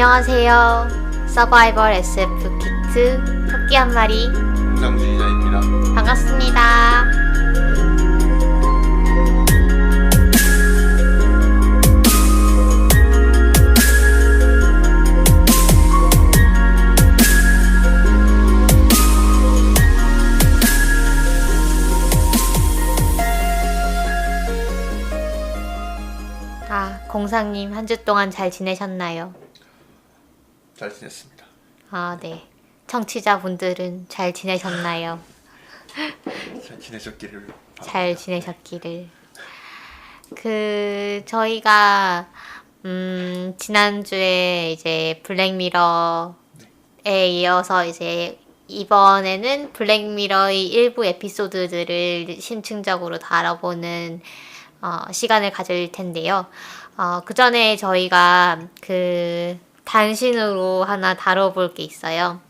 안녕하세요. 서바이벌 SF 키트 토끼 한 마리 공상주의자입니다. 반갑습니다. 공상님 한 주 동안 잘 지내셨나요? 잘 지냈습니다. 네. 청취자분들은 잘 지내셨나요? 잘 지내셨기를. 잘 지내셨기를. 저희가 지난주에 이제 블랙미러에 이어서 이제 이번에는 블랙미러의 일부 에피소드들을 심층적으로 다뤄보는 시간을 가질 텐데요. 그 전에 저희가 단신으로 하나 다뤄볼 게 있어요.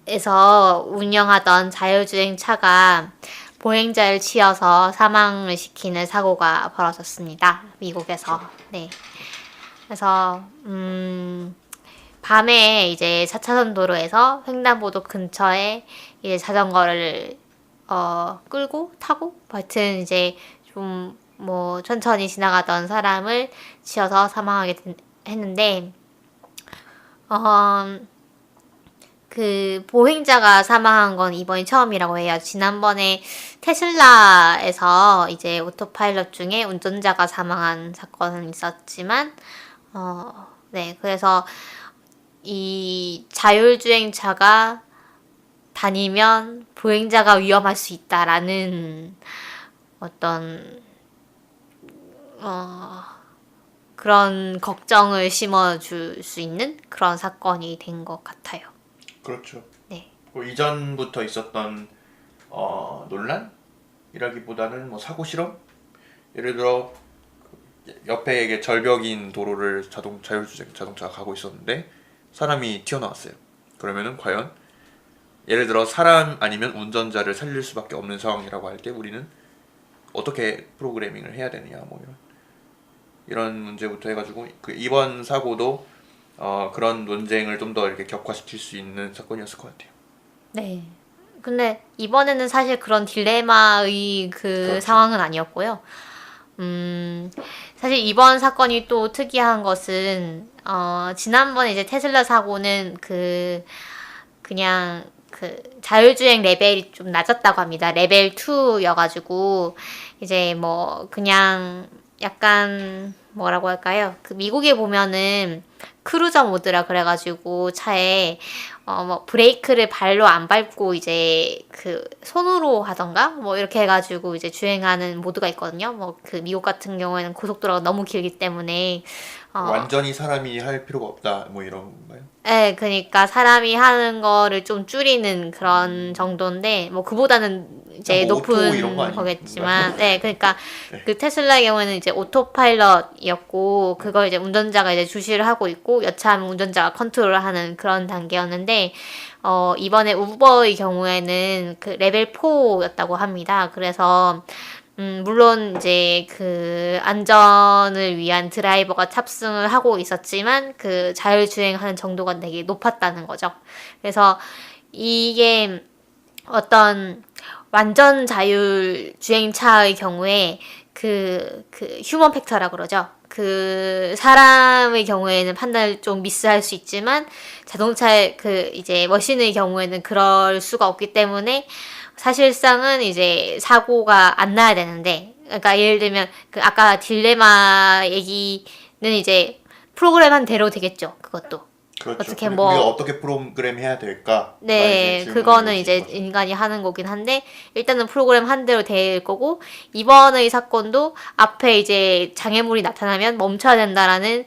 우버에서 운영하던 자율주행차가 보행자를 치여서 사망을 시키는 사고가 벌어졌습니다. 미국에서. 네. 그래서 밤에 이제 4차선 도로에서 횡단보도 근처에 이제 자전거를 끌고 타고 하여튼 이제 좀 천천히 지나가던 사람을 치여서 사망하게 했는데 보행자가 사망한 건 이번이 처음이라고 해요. 지난번에 테슬라에서 이제 오토파일럿 중에 운전자가 사망한 사건은 있었지만 네, 그래서 이 자율주행차가 다니면 보행자가 위험할 수 있다라는 어떤 그런 걱정을 심어줄 수 있는 그런 사건이 된 것 같아요. 그렇죠. 네. 이전부터 있었던 논란이라기보다는 사고 실험? 예를 들어 옆에 이게 절벽인 도로를 자율주행 자동차가 가고 있었는데 사람이 튀어나왔어요. 그러면은 과연 예를 들어 사람 아니면 운전자를 살릴 수밖에 없는 상황이라고 할 때 우리는 어떻게 프로그래밍을 해야 되느냐 이런 문제부터 해가지고 이번 사고도 그런 논쟁을 좀 더 이렇게 격화시킬 수 있는 사건이었을 것 같아요. 네. 근데 이번에는 사실 그런 딜레마의 그렇죠. 상황은 아니었고요. 사실 이번 사건이 또 특이한 것은 지난번에 이제 테슬라 사고는 그냥 자율주행 레벨이 좀 낮았다고 합니다. 레벨 2여가지고 이제 그냥 약간 뭐라고 할까요? 미국에 보면은 크루저 모드라 그래가지고 차에 브레이크를 발로 안 밟고 이제 손으로 하던가 이렇게 해가지고 이제 주행하는 모드가 있거든요. 미국 같은 경우에는 고속도로가 너무 길기 때문에 완전히 사람이 할 필요가 없다 이런 건가요? 네, 그러니까 사람이 하는 거를 좀 줄이는 그런 정도인데 그보다는 이제 높은 거겠지만 네, 그러니까 네. 테슬라의 경우에는 이제 오토파일럿이었고 그걸 이제 운전자가 이제 주시를 하고 있고 여차하면 운전자가 컨트롤을 하는 그런 단계였는데 이번에 우버의 경우에는 레벨 4였다고 합니다. 그래서 물론 이제 안전을 위한 드라이버가 탑승을 하고 있었지만 자율주행하는 정도가 되게 높았다는 거죠. 그래서 이게 어떤 완전 자율주행차의 경우에 휴먼 팩터라 그러죠. 사람의 경우에는 판단을 좀 미스할 수 있지만 자동차의 이제 머신의 경우에는 그럴 수가 없기 때문에 사실상은 이제 사고가 안 나야 되는데, 그러니까 예를 들면 아까 딜레마 얘기는 이제 프로그램한 대로 되겠죠. 그것도. 그렇죠. 어떻게 우리가 어떻게 프로그램 해야 될까? 네, 그거는 이제 인간이 하는 거긴 한데 일단은 프로그램 한 대로 될 거고 이번의 사건도 앞에 이제 장애물이 나타나면 멈춰야 된다라는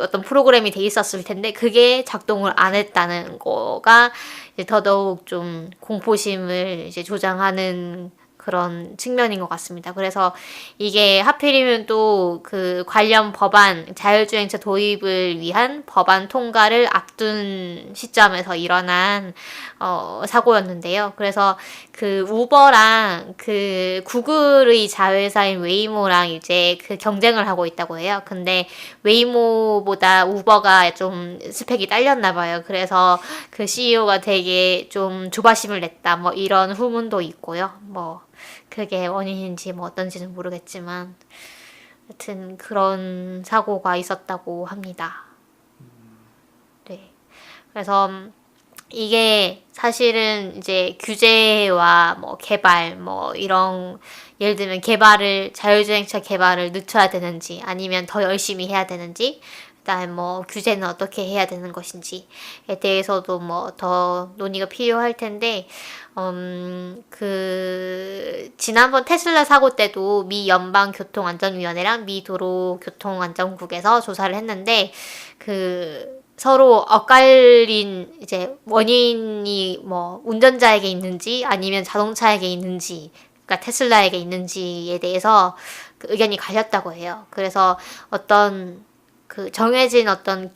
어떤 프로그램이 돼 있었을 텐데 그게 작동을 안 했다는 거가 이제 더더욱 좀 공포심을 이제 조장하는 그런 측면인 것 같습니다. 그래서 이게 하필이면 또 그 관련 법안, 자율주행차 도입을 위한 법안 통과를 앞둔 시점에서 일어난 사고였는데요. 그래서 그 우버랑 그 구글의 자회사인 웨이모랑 이제 그 경쟁을 하고 있다고 해요. 근데 웨이모보다 우버가 좀 스펙이 딸렸나 봐요. 그래서 그 CEO가 되게 좀 조바심을 냈다. 뭐 이런 후문도 있고요. 뭐 그게 원인인지 뭐 어떤지는 모르겠지만 하여튼 그런 사고가 있었다고 합니다. 네. 그래서 이게 사실은 이제 규제와 뭐 개발 뭐 이런 예를 들면 자율주행차 개발을 늦춰야 되는지 아니면 더 열심히 해야 되는지 그다음에 뭐 규제는 어떻게 해야 되는 것인지에 대해서도 뭐 더 논의가 필요할 텐데 지난번 테슬라 사고 때도 미 연방교통안전위원회랑 미 도로교통안전국에서 조사를 했는데 서로 엇갈린 이제 원인이 뭐 운전자에게 있는지 아니면 자동차에게 있는지 그러니까 테슬라에게 있는지에 대해서 그 의견이 갈렸다고 해요. 그래서 어떤 정해진 어떤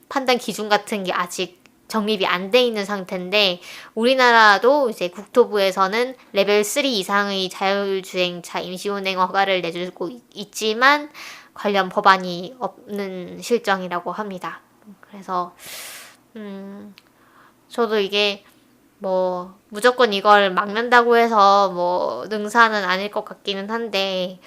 판단 기준 같은 게 아직 정립이 안 돼 있는 상태인데 우리나라도 이제 국토부에서는 레벨 3 이상의 자율주행차 임시운행 허가를 내주고 있지만 관련 법안이 없는 실정이라고 합니다. 그래서 저도 이게 뭐 무조건 이걸 막는다고 해서 뭐 능사는 아닐 것 같기는 한데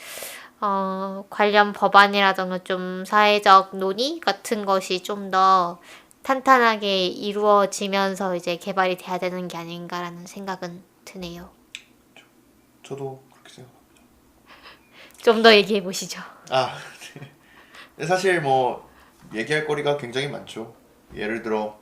관련 법안이라던가 좀 사회적 논의 같은 것이 좀 더 탄탄하게 이루어지면서 이제 개발이 돼야 되는 게 아닌가라는 생각은 드네요. 저도 그렇게 생각합니다. 좀 더 얘기해 보시죠. 네. 사실 뭐 얘기할 거리가 굉장히 많죠. 예를 들어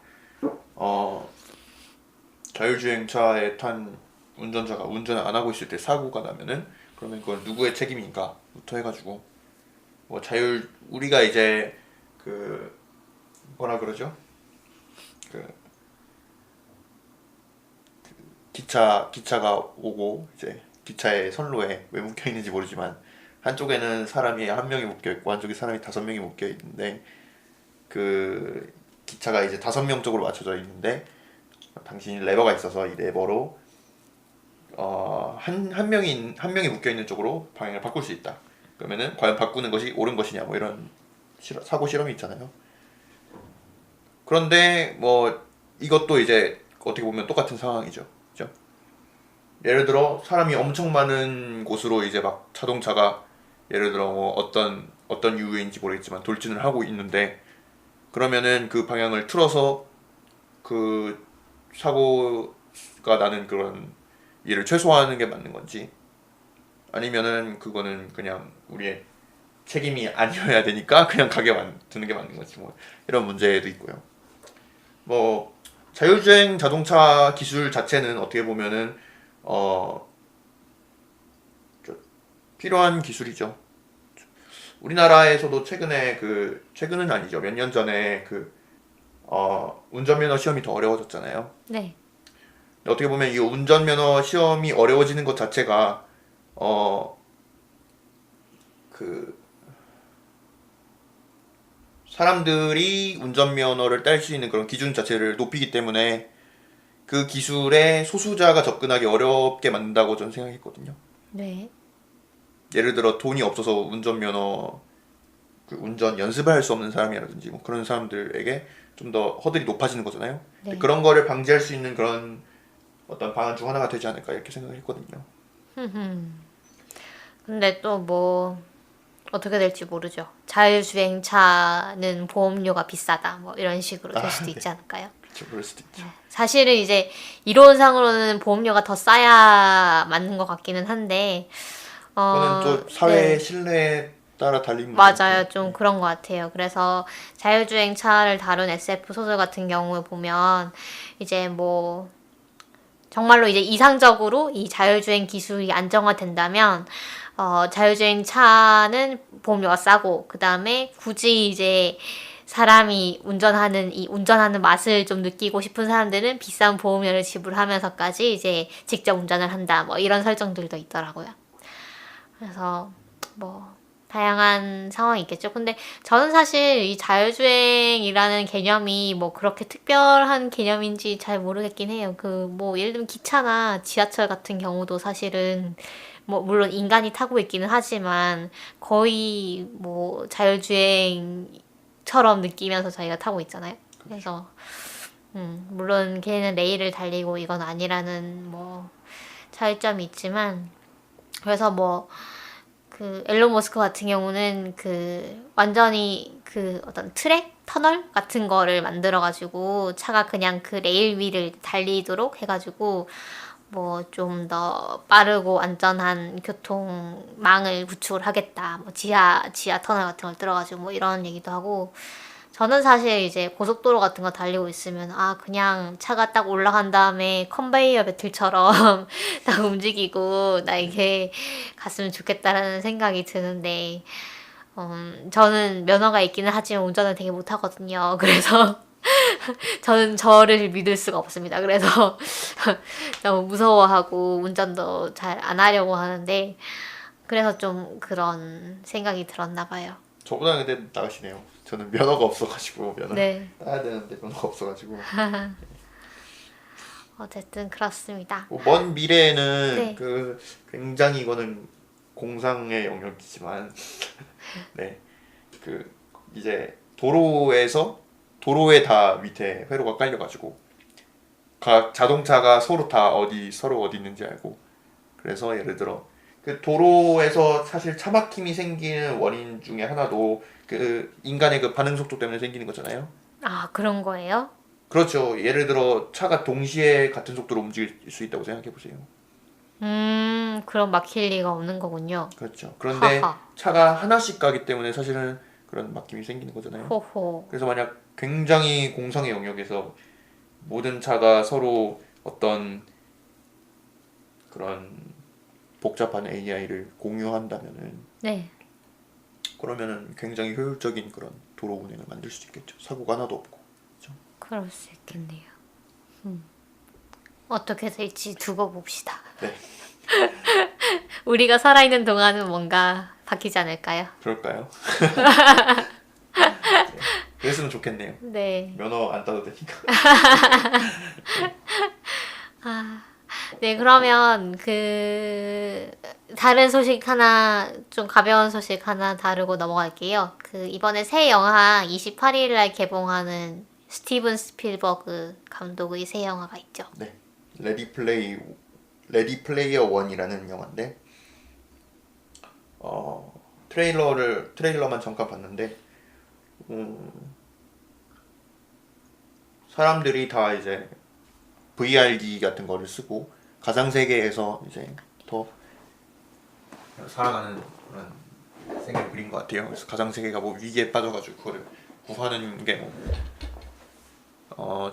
자율주행차에 탄 운전자가 운전을 안 하고 있을 때 사고가 나면은 그러면 그건 누구의 책임인가부터 해가지고 뭐 우리가 이제 뭐라 그러죠? 기차가 오고 이제 기차의 선로에 왜 묶여 있는지 모르지만 한쪽에는 사람이 한 명이 묶여 있고 한쪽에 사람이 5명이 묶여 있는데 그 기차가 이제 5명 쪽으로 맞춰져 있는데 당신이 레버가 있어서 이 레버로 한 명이 묶여 있는 쪽으로 방향을 바꿀 수 있다. 그러면은 과연 바꾸는 것이 옳은 것이냐 뭐 이런 사고 실험이 있잖아요. 그런데 뭐 이것도 이제 어떻게 보면 똑같은 상황이죠. 그죠? 예를 들어 사람이 엄청 많은 곳으로 이제 막 자동차가 예를 들어 뭐 어떤 이유인지 모르겠지만 돌진을 하고 있는데 그러면은 그 방향을 틀어서 그 사고가 나는 그런 일을 최소화하는 게 맞는 건지 아니면은 그거는 그냥 우리의 책임이 아니어야 되니까 그냥 가게 두는 게 맞는 건지 뭐 이런 문제도 있고요. 뭐 자율주행 자동차 기술 자체는 어떻게 보면은 필요한 기술이죠. 우리나라에서도 최근은 아니죠. 몇 년 전에 운전면허 시험이 더 어려워졌잖아요. 네. 어떻게 보면 이 운전면허 시험이 어려워지는 것 자체가 사람들이 운전면허를 딸 수 있는 그런 기준 자체를 높이기 때문에 그 기술에 소수자가 접근하기 어렵게 만든다고 저는 생각했거든요. 네. 예를 들어 돈이 없어서 운전 연습을 할 수 없는 사람이라든지 뭐 그런 사람들에게 좀 더 허들이 높아지는 거잖아요. 네. 그런 거를 방지할 수 있는 그런 어떤 방안 중 하나가 되지 않을까 이렇게 생각을 했거든요. 근데 또 뭐 어떻게 될지 모르죠. 자율주행차는 보험료가 비싸다 뭐 이런 식으로 될 수도 있지 않을까요? 그렇죠. 그럴 수도 있죠. 사실은 이제 이론상으로는 보험료가 더 싸야 맞는 것 같기는 한데 그거는 또 사회의 네. 신뢰에 따라 달린 맞아요. 좀 그런 것 같아요. 그래서 자율주행차를 다룬 SF 소설 같은 경우에 보면 이제 뭐 정말로 이제 이상적으로 이 자율주행 기술이 안정화된다면 자율주행 차는 보험료가 싸고 그 다음에 굳이 이제 사람이 운전하는 맛을 좀 느끼고 싶은 사람들은 비싼 보험료를 지불하면서까지 이제 직접 운전을 한다. 뭐 이런 설정들도 있더라고요. 그래서 뭐 다양한 상황이 있겠죠. 근데 저는 사실 이 자율주행이라는 개념이 뭐 그렇게 특별한 개념인지 잘 모르겠긴 해요. 그 뭐 예를 들면 기차나 지하철 같은 경우도 사실은 뭐 물론 인간이 타고 있기는 하지만 거의 뭐 자율주행처럼 느끼면서 저희가 타고 있잖아요. 그래서 물론 걔는 레일을 달리고 이건 아니라는 뭐 차이점이 있지만 그래서 뭐 그 앨런 머스크 같은 경우는 그 완전히 그 어떤 트랙 터널 같은 거를 만들어 가지고 차가 그냥 그 레일 위를 달리도록 해가지고 뭐 좀 더 빠르고 안전한 교통망을 구축을 하겠다. 뭐 지하 터널 같은 걸 들어가지고 뭐 이런 얘기도 하고. 저는 사실 이제 고속도로 같은 거 달리고 있으면 그냥 차가 딱 올라간 다음에 컨베이어 벨트처럼 딱 움직이고 나 이게 갔으면 좋겠다라는 생각이 드는데 저는 면허가 있기는 하지만 운전을 되게 못하거든요. 그래서 저는 저를 믿을 수가 없습니다. 그래서 너무 무서워하고 운전도 잘 안 하려고 하는데 그래서 좀 그런 생각이 들었나 봐요. 저보다 근데 나으시네요. 저는 면허가 없어가지고 네. 따야 되는데 면허가 없어가지고. 어쨌든 그렇습니다. 먼 미래에는 네. 그 굉장히 이거는 공상의 영역이지만 네. 그 이제 도로에 다 밑에 회로가 깔려가지고 각 자동차가 서로 어디 있는지 알고 그래서 예를 들어 그 도로에서 사실 차 막힘이 생기는 원인 중에 하나도 그 인간의 그 반응 속도 때문에 생기는 거잖아요. 그런 거예요? 그렇죠. 예를 들어 차가 동시에 같은 속도로 움직일 수 있다고 생각해 보세요. 그럼 막힐 리가 없는 거군요. 그렇죠. 그런데 하하. 차가 하나씩 가기 때문에 사실은 그런 막힘이 생기는 거잖아요. 호호. 그래서 만약 굉장히 공상의 영역에서 모든 차가 서로 어떤 그런 복잡한 AI를 공유한다면은 네. 그러면은 굉장히 효율적인 그런 도로 운행을 만들 수 있겠죠. 사고가 하나도 없고. 그렇죠? 그럴 수 있겠네요. 어떻게 될지 두고 봅시다. 네. 우리가 살아있는 동안은 뭔가 바뀌지 않을까요? 그럴까요? 네. 그랬으면 좋겠네요. 네. 면허 안 따도 되니까. 네, 그러면 다른 소식 하나, 좀 가벼운 소식 하나 다루고 넘어갈게요. 이번에 새 영화 28일 날 개봉하는 스티븐 스필버그 감독의 새 영화가 있죠. 네. 레디 플레이어 원이라는 영화인데 트레일러만 잠깐 봤는데 사람들이 다 이제 VR기 같은 거를 쓰고 가상 세계에서 이제 더 살아가는 그런 세계를 그린 것 같아요. 그래서 가상 세계가 뭐 위기에 빠져가지고 그거를 구하는 게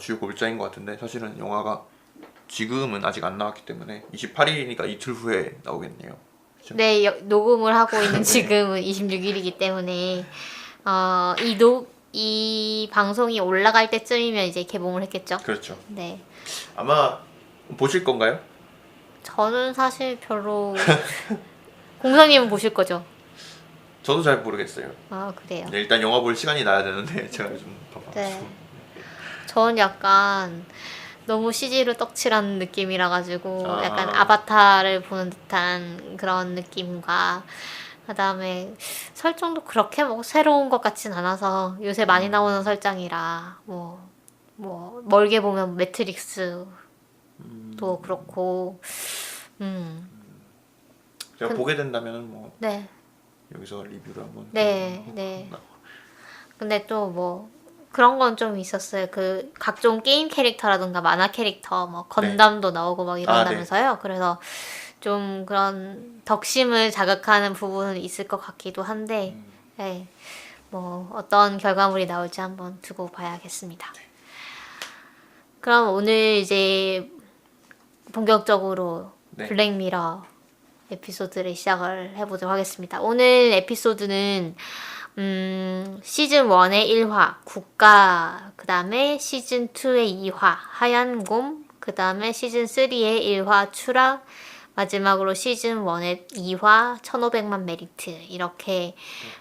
주요 골자인 것 같은데 사실은 영화가 지금은 아직 안 나왔기 때문에 28일이니까 이틀 후에 나오겠네요. 그렇죠? 네, 녹음을 하고 있는 지금은 26일이기 때문에 이 방송이 올라갈 때쯤이면 이제 개봉을 했겠죠. 그렇죠. 네. 아마 보실 건가요? 저는 사실 별로 공사님은 보실 거죠? 저도 잘 모르겠어요. 그래요. 네, 일단 영화 볼 시간이 나야 되는데 제가 요즘 바빠서. 네. 저는 약간 너무 CG로 떡칠한 느낌이라 가지고 약간 아바타를 보는 듯한 그런 느낌과 그다음에 설정도 그렇게 뭐 새로운 것 같진 않아서 요새 많이 나오는 설정이라 뭐 멀게 보면 매트릭스도 그렇고 제가 보게 된다면은 뭐 네. 여기서 리뷰를 한번. 네. 근데 또 뭐 그런 건 좀 있었어요. 각종 게임 캐릭터라든가 만화 캐릭터 뭐 건담도 나오고 막 이런다면서요. 네. 그래서 좀 그런 덕심을 자극하는 부분은 있을 것 같기도 한데 네. 뭐 어떤 결과물이 나올지 한번 두고 봐야겠습니다. 그럼 오늘 이제 본격적으로 블랙미러 에피소드를 시작을 해보도록 하겠습니다. 오늘 에피소드는 시즌 1의 1화 국가, 그 다음에 시즌 2의 2화 하얀 곰, 그 다음에 시즌 3의 1화 추락, 마지막으로 시즌 1의 2화 1500만 메리트, 이렇게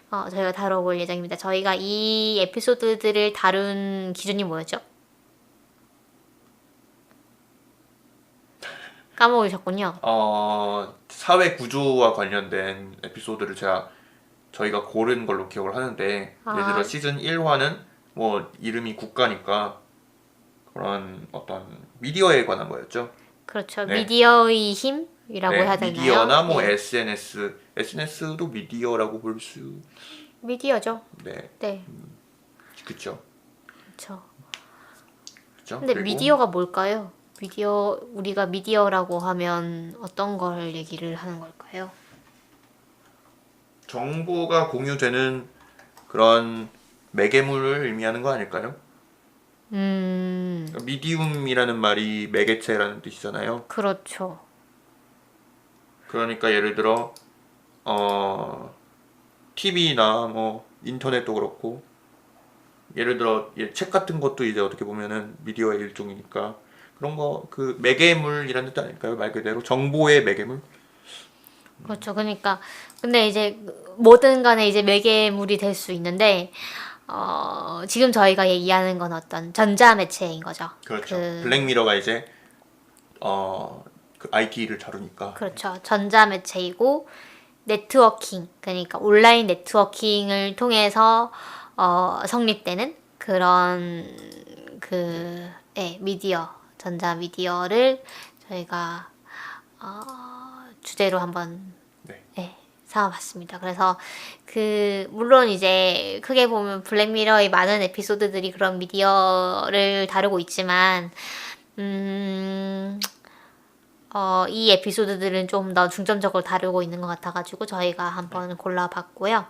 저희가 다뤄볼 예정입니다. 저희가 이 에피소드들을 다룬 기준이 뭐였죠? 까먹으셨군요. 사회 구조와 관련된 에피소드를 저희가 고른 걸로 기억을 하는데, 예를 들어 시즌 1화는 뭐 이름이 국가니까 그런 어떤 미디어에 관한 거였죠. 그렇죠. 네. 미디어의 힘이라고 네, 해야 되나요? 미디어나 뭐 네. SNS도 미디어라고 볼 수. 미디어죠. 네. 네. 그렇죠. 그렇죠. 그쵸? 근데 그리고 미디어가 뭘까요? 우리가 미디어라고 하면 어떤 걸 얘기를 하는 걸까요? 정보가 공유되는 그런 매개물을 의미하는 거 아닐까요? 그러니까 미디움이라는 말이 매개체라는 뜻이잖아요. 그렇죠. 그러니까 예를 들어 TV나 뭐 인터넷도 그렇고, 예를 들어 책 같은 것도 이제 어떻게 보면은 미디어의 일종이니까 그런 거, 그 매개물이라는 뜻 아닐까요? 말 그대로 정보의 매개물. 그렇죠. 그러니까 근데 이제 뭐든 간에 이제 매개물이 될 수 있는데 지금 저희가 얘기하는 건 어떤 전자매체인 거죠. 그렇죠. 블랙미러가 이제 그 IT를 다루니까. 그렇죠. 전자매체이고 네트워킹, 그러니까 온라인 네트워킹을 통해서 성립되는 그런 미디어, 전자 미디어를 저희가 주제로 한번 삼아봤습니다. 그래서 물론 이제 크게 보면 블랙미러의 많은 에피소드들이 그런 미디어를 다루고 있지만 이 에피소드들은 좀 더 중점적으로 다루고 있는 것 같아가지고 저희가 한번 골라봤고요.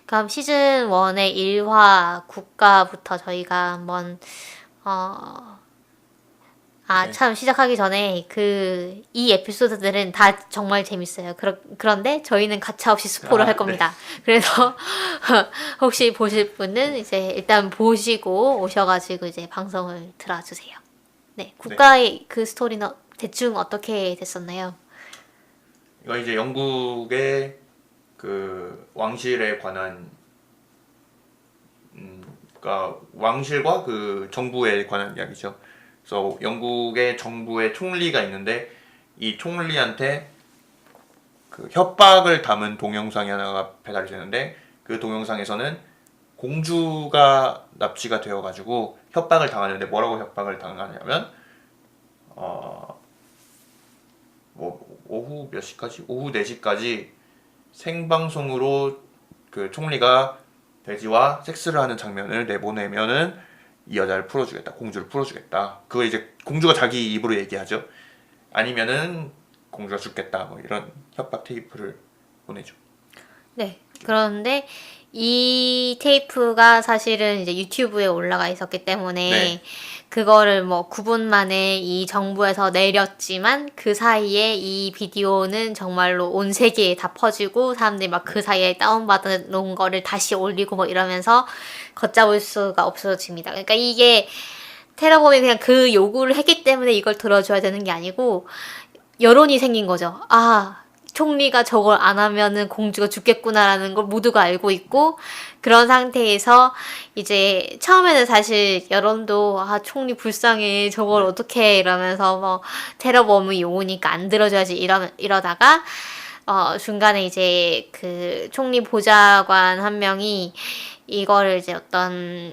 그럼 시즌 1의 1화 국가부터 저희가 한번 참 시작하기 전에 이 에피소드들은 다 정말 재밌어요. 그런데 저희는 가차없이 스포를 할 겁니다. 그래서 혹시 보실 분은 이제 일단 보시고 오셔가지고 이제 방송을 들어주세요. 네, 국가의 그 스토리는 대충 어떻게 됐었나요? 이거 이제 영국의 그 왕실에 관한, 그러니까 왕실과 그 정부에 관한 이야기죠. 그래서 영국의 정부의 총리가 있는데, 이 총리한테 그 협박을 담은 동영상이 하나가 배달이 되는데, 그 동영상에서는 공주가 납치가 되어가지고 협박을 당하는데, 뭐라고 협박을 당하냐면 뭐 오후 몇 시까지? 오후 4시까지 생방송으로 그 총리가 돼지와 섹스를 하는 장면을 내보내면은 이 여자를 풀어주겠다, 공주를 풀어주겠다. 그거 이제 공주가 자기 입으로 얘기하죠. 아니면은 공주가 죽겠다, 뭐 이런 협박 테이프를 보내죠. 네. 그런데 이 테이프가 사실은 이제 유튜브에 올라가 있었기 때문에 그거를 뭐 9분 만에 이 정부에서 내렸지만 그 사이에 이 비디오는 정말로 온 세계에 다 퍼지고 사람들이 막 그 사이에 다운받아 놓은 거를 다시 올리고 뭐 이러면서 걷잡을 수가 없어집니다. 그러니까 이게 테러범이 그냥 그 요구를 했기 때문에 이걸 들어줘야 되는 게 아니고 여론이 생긴 거죠. 총리가 저걸 안 하면은 공주가 죽겠구나라는 걸 모두가 알고 있고, 그런 상태에서 이제 처음에는 사실 여론도 총리 불쌍해, 저걸 어떻게 이러면서 뭐 테러범이 오니까 안 들어줘야지 이러다가 중간에 이제 그 총리 보좌관 한 명이 이거를 이제 어떤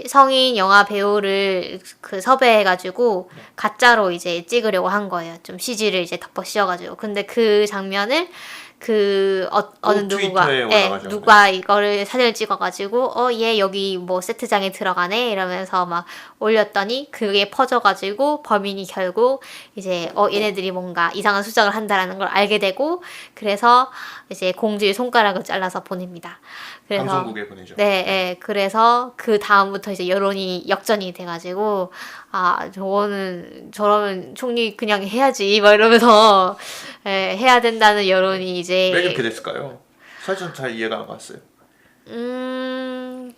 성인 영화 배우를 섭외해가지고 가짜로 이제 찍으려고 한 거예요. 좀 CG를 이제 덮어 씌워가지고. 근데 그 장면을 어느 누가 이거를 사진을 찍어가지고 얘 여기 뭐 세트장에 들어가네 이러면서 막 올렸더니 그게 퍼져가지고 범인이 결국 이제 얘네들이 뭔가 이상한 수작을 한다라는 걸 알게 되고, 그래서 이제 공주의 손가락을 잘라서 보냅니다. 그래서 방송국에 보내죠. 그래서 그 다음부터 이제 여론이 역전이 돼가지고 저러면 총리 그냥 해야지 막 이러면서 해야 된다는 여론이 이제 왜 그렇게 됐을까요? 사실 잘 이해가 안 갔어요.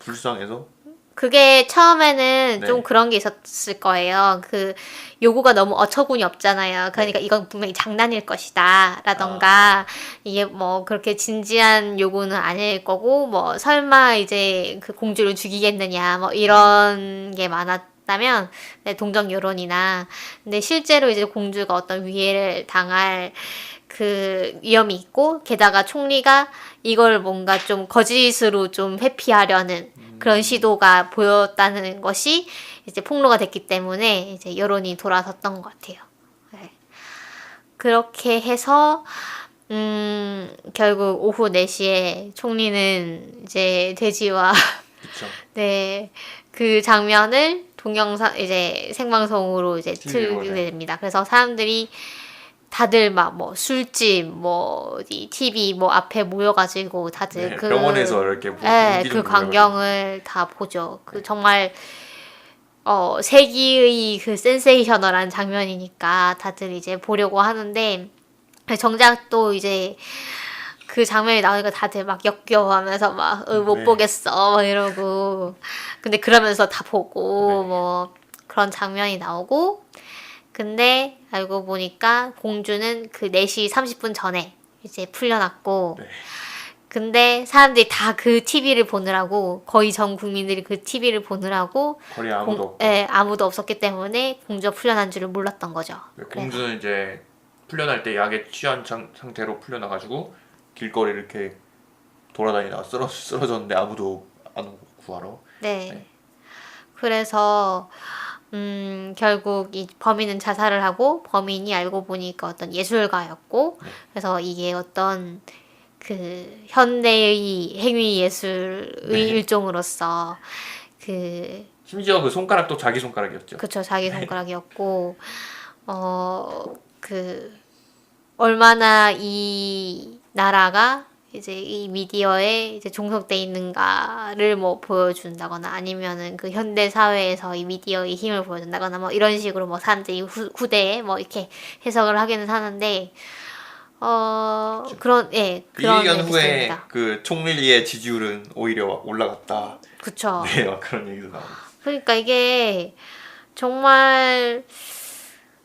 불쌍해서? 그게 처음에는 네. 좀 그런 게 있었을 거예요. 그 요구가 너무 어처구니 없잖아요. 그러니까 네. 이건 분명히 장난일 것이다 라던가 이게 뭐 그렇게 진지한 요구는 아닐 거고 뭐 설마 이제 그 공주를 죽이겠느냐 뭐 이런 게 많았다면 네, 동정 여론이나 근데 실제로 이제 공주가 어떤 위해를 당할 그 위험이 있고 게다가 총리가 이걸 뭔가 좀 거짓으로 좀 회피하려는 그런 시도가 보였다는 것이 이제 폭로가 됐기 때문에 이제 여론이 돌아섰던 것 같아요. 네. 그렇게 해서 결국 오후 4시에 총리는 이제 돼지와 그쵸. 네, 그 장면을 동영상 이제 생방송으로 이제 TV로, 틀게 네. 됩니다. 그래서 사람들이 다들 막 뭐 술집 뭐 어디 TV 뭐 앞에 모여가지고 다들 네, 그 병원에서 이렇게 네, 그 옹기종기 광경을 다 보죠. 그 정말 세기의 그 센세이셔널한 장면이니까 다들 이제 보려고 하는데 정작 또 이제 그 장면이 나오니까 다들 막 역겨워하면서 막 못 네. 보겠어 막 이러고 근데 그러면서 다 보고 네. 뭐 그런 장면이 나오고 근데 알고 보니까 공주는 그 4시 30분 전에 이제 풀려났고 네. 근데 사람들이 다 그 TV를 보느라고 거의 전 국민들이 그 TV를 보느라고 거리에 아무도 없고. 예, 아무도 없었기 때문에 공주가 풀려난 줄을 몰랐던 거죠. 네, 그래서 공주는 이제 풀려날 때 약에 취한 상태로 풀려나가지고 길거리 이렇게 돌아다니다가 쓰러졌는데 아무도 안 오고 구하러. 네. 네. 그래서 결국 이 범인은 자살을 하고 범인이 알고 보니까 어떤 예술가였고 네. 그래서 이게 어떤 그 현대의 행위 예술의 네. 일종으로서 그 심지어 그 손가락도 자기 손가락이었죠. 그쵸 자기 손가락이었고 그 얼마나 이 나라가 이제 이 미디어에 이제 종속돼 있는가를 뭐 보여준다거나 아니면은 그 현대 사회에서 이 미디어의 힘을 보여준다거나 뭐 이런 식으로 뭐 사람들이 후대에 뭐 이렇게 해석을 하기는 하는데 그런 예 그 그런 얘기한 후에 에피소드입니다. 그 총리의 지지율은 오히려 올라갔다. 그쵸. 네, 막 그런 얘기도 나오고. 그러니까 이게 정말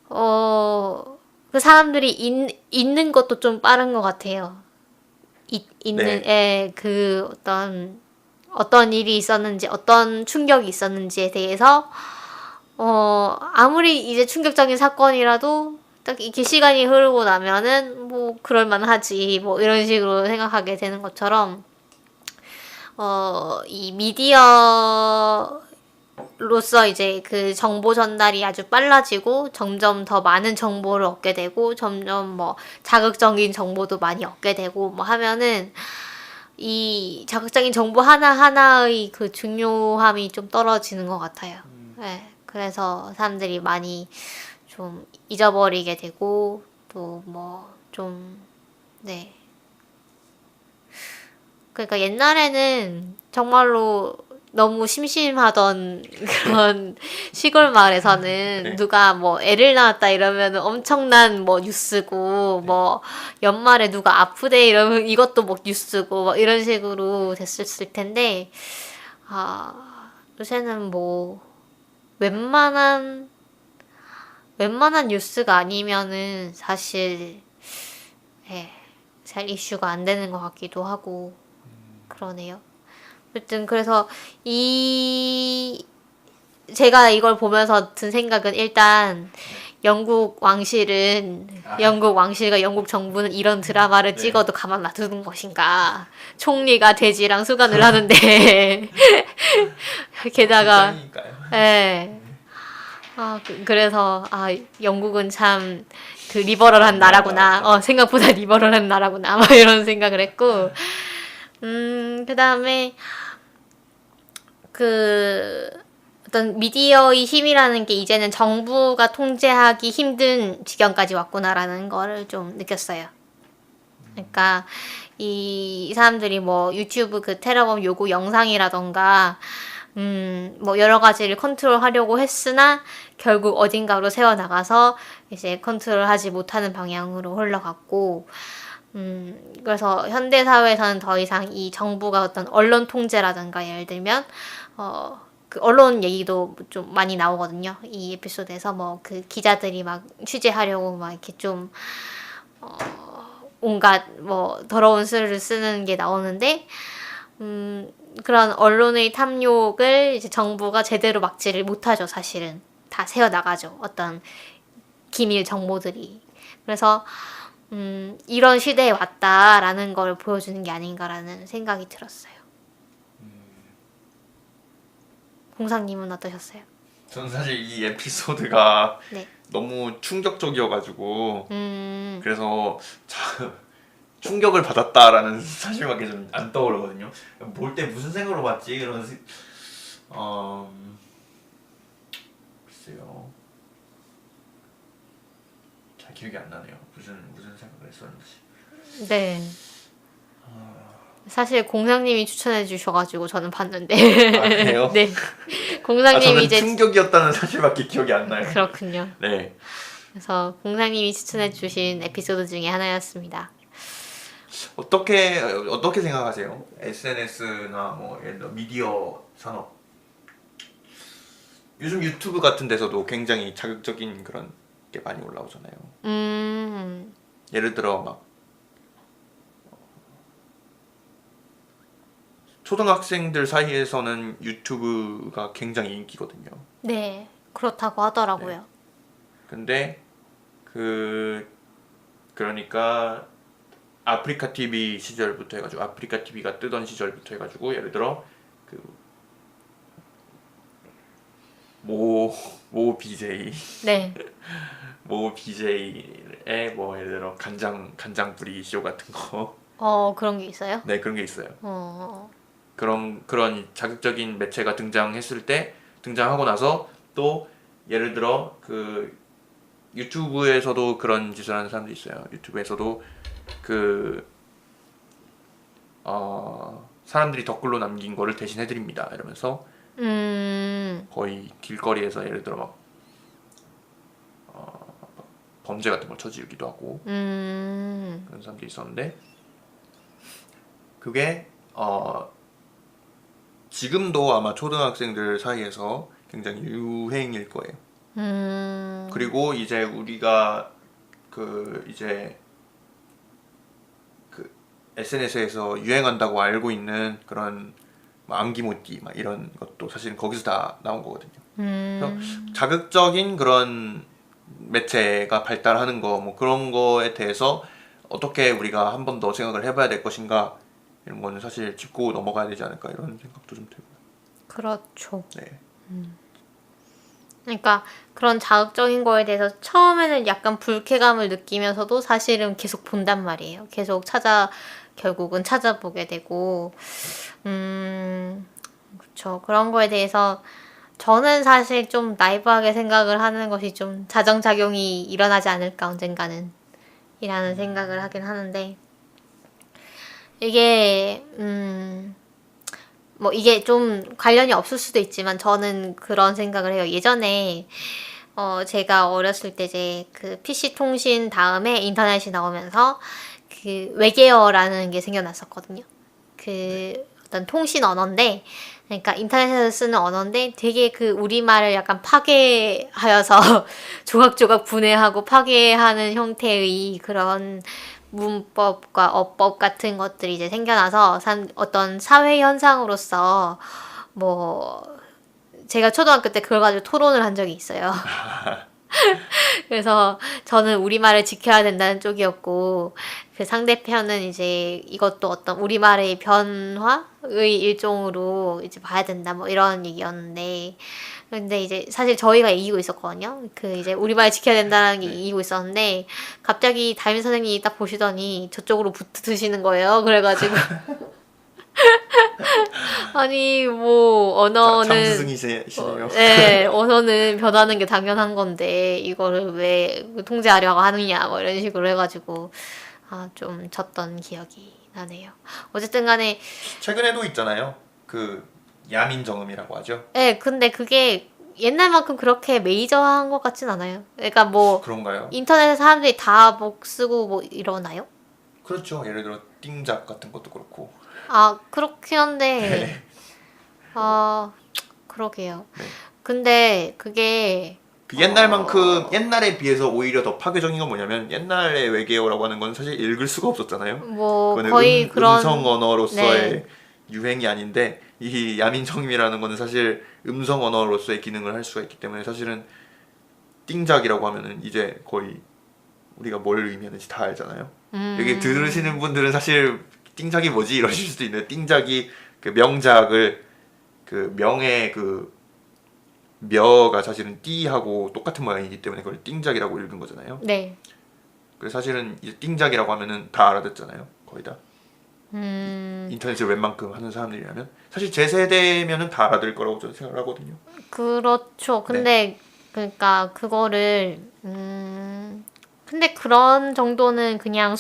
그 사람들이 있는 것도 좀 빠른 것 같아요. 있는 네. 그 어떤 일이 있었는지 어떤 충격이 있었는지에 대해서 아무리 이제 충격적인 사건이라도 딱 이렇게 시간이 흐르고 나면은 뭐 그럴만하지 뭐 이런 식으로 생각하게 되는 것처럼 이 미디어로서 이제 그 정보 전달이 아주 빨라지고 점점 더 많은 정보를 얻게 되고 점점 뭐 자극적인 정보도 많이 얻게 되고 뭐 하면은 이 자극적인 정보 하나하나의 그 중요함이 좀 떨어지는 것 같아요. 네, 그래서 사람들이 많이 좀 잊어버리게 되고 또 뭐 좀 네. 그러니까 옛날에는 정말로 너무 심심하던 그런 시골 마을에서는 네. 누가 뭐 애를 낳았다 이러면 엄청난 뭐 뉴스고 뭐 연말에 누가 아프대 이러면 이것도 뭐 뉴스고 뭐 이런 식으로 됐었을 텐데 요새는 뭐 웬만한 뉴스가 아니면은 사실 예, 잘 이슈가 안 되는 것 같기도 하고 그러네요. 어쨌든 그래서 제가 이걸 보면서 든 생각은 일단 영국 왕실과 영국 정부는 이런 드라마를 네. 찍어도 가만 놔두는 것인가. 총리가 돼지랑 수간을 하는데 게다가 진짜니까요. 예. 그래서 영국은 참 그 리버럴한 나라구나. 생각보다 리버럴한 나라구나. 막 이런 생각을 했고 그다음에 그 어떤 미디어의 힘이라는 게 이제는 정부가 통제하기 힘든 지경까지 왔구나라는 거를 좀 느꼈어요. 그러니까 이 사람들이 뭐 유튜브 그 테러범 요구 영상이라던가 뭐 여러 가지를 컨트롤하려고 했으나 결국 어딘가로 새어 나가서 이제 컨트롤하지 못하는 방향으로 흘러갔고 그래서 현대 사회에서는 더 이상 이 정부가 어떤 언론 통제라든가 예를 들면 그 언론 얘기도 좀 많이 나오거든요. 이 에피소드에서 뭐 그 기자들이 막 취재하려고 막 이렇게 좀 온갖 뭐 더러운 수를 쓰는 게 나오는데 그런 언론의 탐욕을 이제 정부가 제대로 막지를 못하죠. 사실은 다 새어 나가죠. 어떤 기밀 정보들이. 그래서 이런 시대에 왔다라는 걸 보여주는 게 아닌가라는 생각이 들었어요. 공상님은 어떠셨어요? 저는 사실 이 에피소드가 네. 너무 충격적이어가지고 그래서 충격을 받았다라는 사실밖에 좀 안 떠오르거든요. 볼 때 무슨 생각으로 봤지? 이런 글쎄요. 잘 기억이 안 나네요. 무슨 생각을 했었는지. 네. 사실 공상님이 추천해 주셔가지고 저는 봤는데. 아, 그래요? 네. 공상님이 저는 이제 충격이었다는 사실밖에 기억이 안 나요. 그렇군요. 네. 그래서 공상님이 추천해 주신 에피소드 중에 하나였습니다. 어떻게 생각하세요? SNS나 뭐 예를 들어 미디어 산업 요즘 유튜브 같은 데서도 굉장히 자극적인 그런 게 많이 올라오잖아요. 예를 들어 막 초등학생들 사이에서는 유튜브가 굉장히 인기거든요. 네, 그렇다고 하더라고요. 네. 근데 그러니까 아프리카 TV 시절부터 해가지고 아프리카 TV가 뜨던 시절부터 해가지고 예를 들어 모 BJ 네. 모 BJ의 뭐 예를 들어 간장 뿌리 쇼 같은 거 그런 게 있어요? 네 그런 게 있어요. 그런 자극적인 매체가 등장하고 나서 또 예를 들어 그 유튜브에서도 그런 짓을 하는 사람도 있어요. 유튜브에서도 사람들이 댓글로 남긴 거를 대신 해드립니다 이러면서 거의 길거리에서 예를 들어 막 범죄 같은 걸 저지르기도 하고 그런 사람들이 있었는데 그게 지금도 아마 초등학생들 사이에서 굉장히 유행일 거예요. 그리고 이제 우리가 이제 SNS에서 유행한다고 알고 있는 그런 암기모띠 막 이런 것도 사실은 거기서 다 나온 거거든요. 그래서 자극적인 그런 매체가 발달하는 거 뭐 그런 거에 대해서 어떻게 우리가 한 번 더 생각을 해봐야 될 것인가 이런 거는 사실 짚고 넘어가야 되지 않을까 이런 생각도 좀 들고요. 그렇죠. 네. 그러니까 그런 자극적인 거에 대해서 처음에는 약간 불쾌감을 느끼면서도 사실은 계속 본단 말이에요. 계속 결국은 찾아보게 되고, 그렇죠. 그런 거에 대해서 저는 사실 좀 나이브하게 생각을 하는 것이 좀 자정작용이 일어나지 않을까 언젠가는 이라는 생각을 하긴 하는데 이게 뭐 이게 좀 관련이 없을 수도 있지만 저는 그런 생각을 해요. 예전에 제가 어렸을 때 이제 그 PC 통신 다음에 인터넷이 나오면서 그 외계어라는 게 생겨났었거든요. 그 어떤 통신 언어인데 그러니까 인터넷에서 쓰는 언어인데 되게 그 우리말을 약간 파괴하여서 조각조각 분해하고 파괴하는 형태의 그런 문법과 어법 같은 것들이 이제 생겨나서 어떤 사회 현상으로서 뭐 제가 초등학교 때 그걸 가지고 토론을 한 적이 있어요. 그래서 저는 우리말을 지켜야 된다는 쪽이었고 그 상대편은 이제 이것도 어떤 우리말의 변화의 일종으로 이제 봐야 된다 뭐 이런 얘기였는데 근데 이제 사실 저희가 이기고 있었거든요. 그 이제 우리말 지켜야 된다는 게 이기고 있었는데 갑자기 담임 선생님이 딱 보시더니 저쪽으로 붙으시는 거예요. 그래가지고 아니 뭐 언어는 참스승이시네요. 네, 언어는 변하는 게 당연한 건데 이거를 왜 통제하려고 하느냐 뭐 이런 식으로 해가지고 좀 졌던 기억이 나네요. 어쨌든 간에 최근에도 있잖아요. 그 야민정음이라고 하죠. 네, 근데 그게 옛날만큼 그렇게 메이저한 것 같진 않아요. 그러니까 뭐 그런가요? 인터넷에 사람들이 다 뭐 쓰고 뭐 이러나요? 그렇죠. 예를 들어 띵작 같은 것도 그렇고. 아, 그렇긴 한데, 네. 그러게요. 네. 근데 그게, 그 옛날만큼 옛날에 비해서 오히려 더 파괴적인 건 뭐냐면 옛날의 외계어라고 하는 건 사실 읽을 수가 없었잖아요. 뭐, 그거는 거의 음성 그런, 언어로서의 네. 유행이 아닌데 이 야민정음이라는 거는 사실 음성 언어로서의 기능을 할 수가 있기 때문에 사실은 띵작이라고 하면은 이제 거의 우리가 뭘 의미하는지 다 알잖아요. 여기 들으시는 분들은 사실 띵작이 뭐지 이러실 수도 있는데 띵작이 그 명작을 그 명의 그 며가 사실은 띠하고 똑같은 모양이기 때문에 그걸 띵작이라고 읽은 거잖아요. 네. 그래서 사실은 이제 띵작이라고 하면은 다 알아듣잖아요. 거의 다. 인터넷을 웬만큼 하는 사람들이라면 사실 제 세대면은 다 알아들 거라고 저는 생각을 하거든요. 그렇죠. 네. 근데, 그러니까, 그거를, 근데 그런 정도는 그냥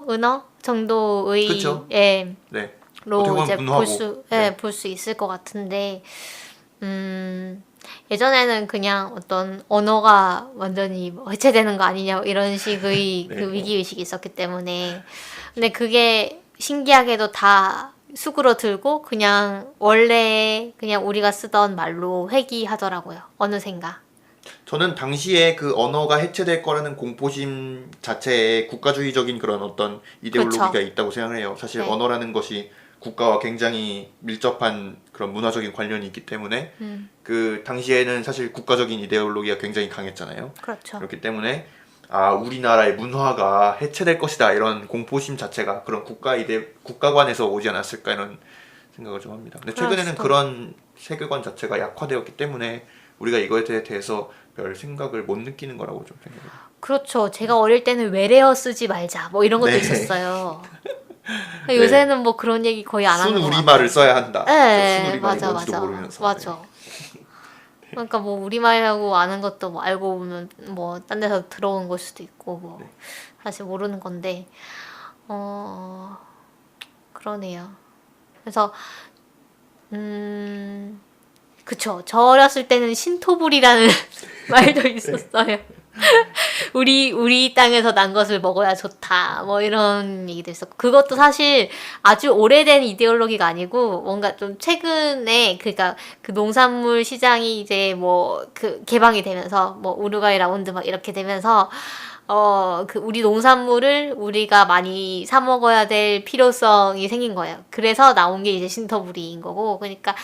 은어 정도의, 그렇죠. 예, 네. 어떻게 보면 이제 분노하고. 네. 볼 수 있을 것 같은데, 예전에는 그냥 어떤 언어가 완전히 뭐 해체되는 거 아니냐 이런 식의 네. 그 위기의식이 있었기 때문에. 근데 그게 신기하게도 다 수그러들고 그냥 원래 그냥 우리가 쓰던 말로 회귀하더라고요. 어느샌가. 저는 당시에 그 언어가 해체될 거라는 공포심 자체에 국가주의적인 그런 어떤 그렇죠. 이데올로기가 있다고 생각을 해요. 사실 네. 언어라는 것이 국가와 굉장히 밀접한 그런 문화적인 관련이 있기 때문에 그 당시에는 사실 국가적인 이데올로기가 굉장히 강했잖아요. 그렇죠. 그렇기 때문에 아 우리나라의 문화가 해체될 것이다 이런 공포심 자체가 그런 국가관에서 오지 않았을까 이런 생각을 좀 합니다. 근데 그럴 최근에는 수도. 그런 세계관 자체가 약화되었기 때문에 우리가 이거에 대해서 별 생각을 못 느끼는 거라고 좀 생각해요. 그렇죠. 제가 어릴 때는 외래어 쓰지 말자 뭐 이런 것도 네. 있었어요. 네. 요새는 뭐 그런 얘기 거의 안 순 하는 것 우리말을 같고. 써야 한다. 저 순 네, 우리말이 맞아, 뭔지도 맞아, 모르면서. 네. 맞아. 그러니까 뭐 우리말이라고 아는 것도 뭐 알고 보면 뭐 딴 데서 들어온 걸 수도 있고 뭐 사실 모르는 건데 어 그러네요. 그래서 그쵸. 저 어렸을 때는 신토불이라는 말도 있었어요. 우리 땅에서 난 것을 먹어야 좋다. 뭐 이런 얘기도 있었고. 그것도 사실 아주 오래된 이데올로기가 아니고 뭔가 좀 최근에 그러니까 그 농산물 시장이 이제 뭐 그 개방이 되면서 뭐 우루과이 라운드 막 이렇게 되면서 그 우리 농산물을 우리가 많이 사 먹어야 될 필요성이 생긴 거예요. 그래서 나온 게 이제 신터부리인 거고. 그러니까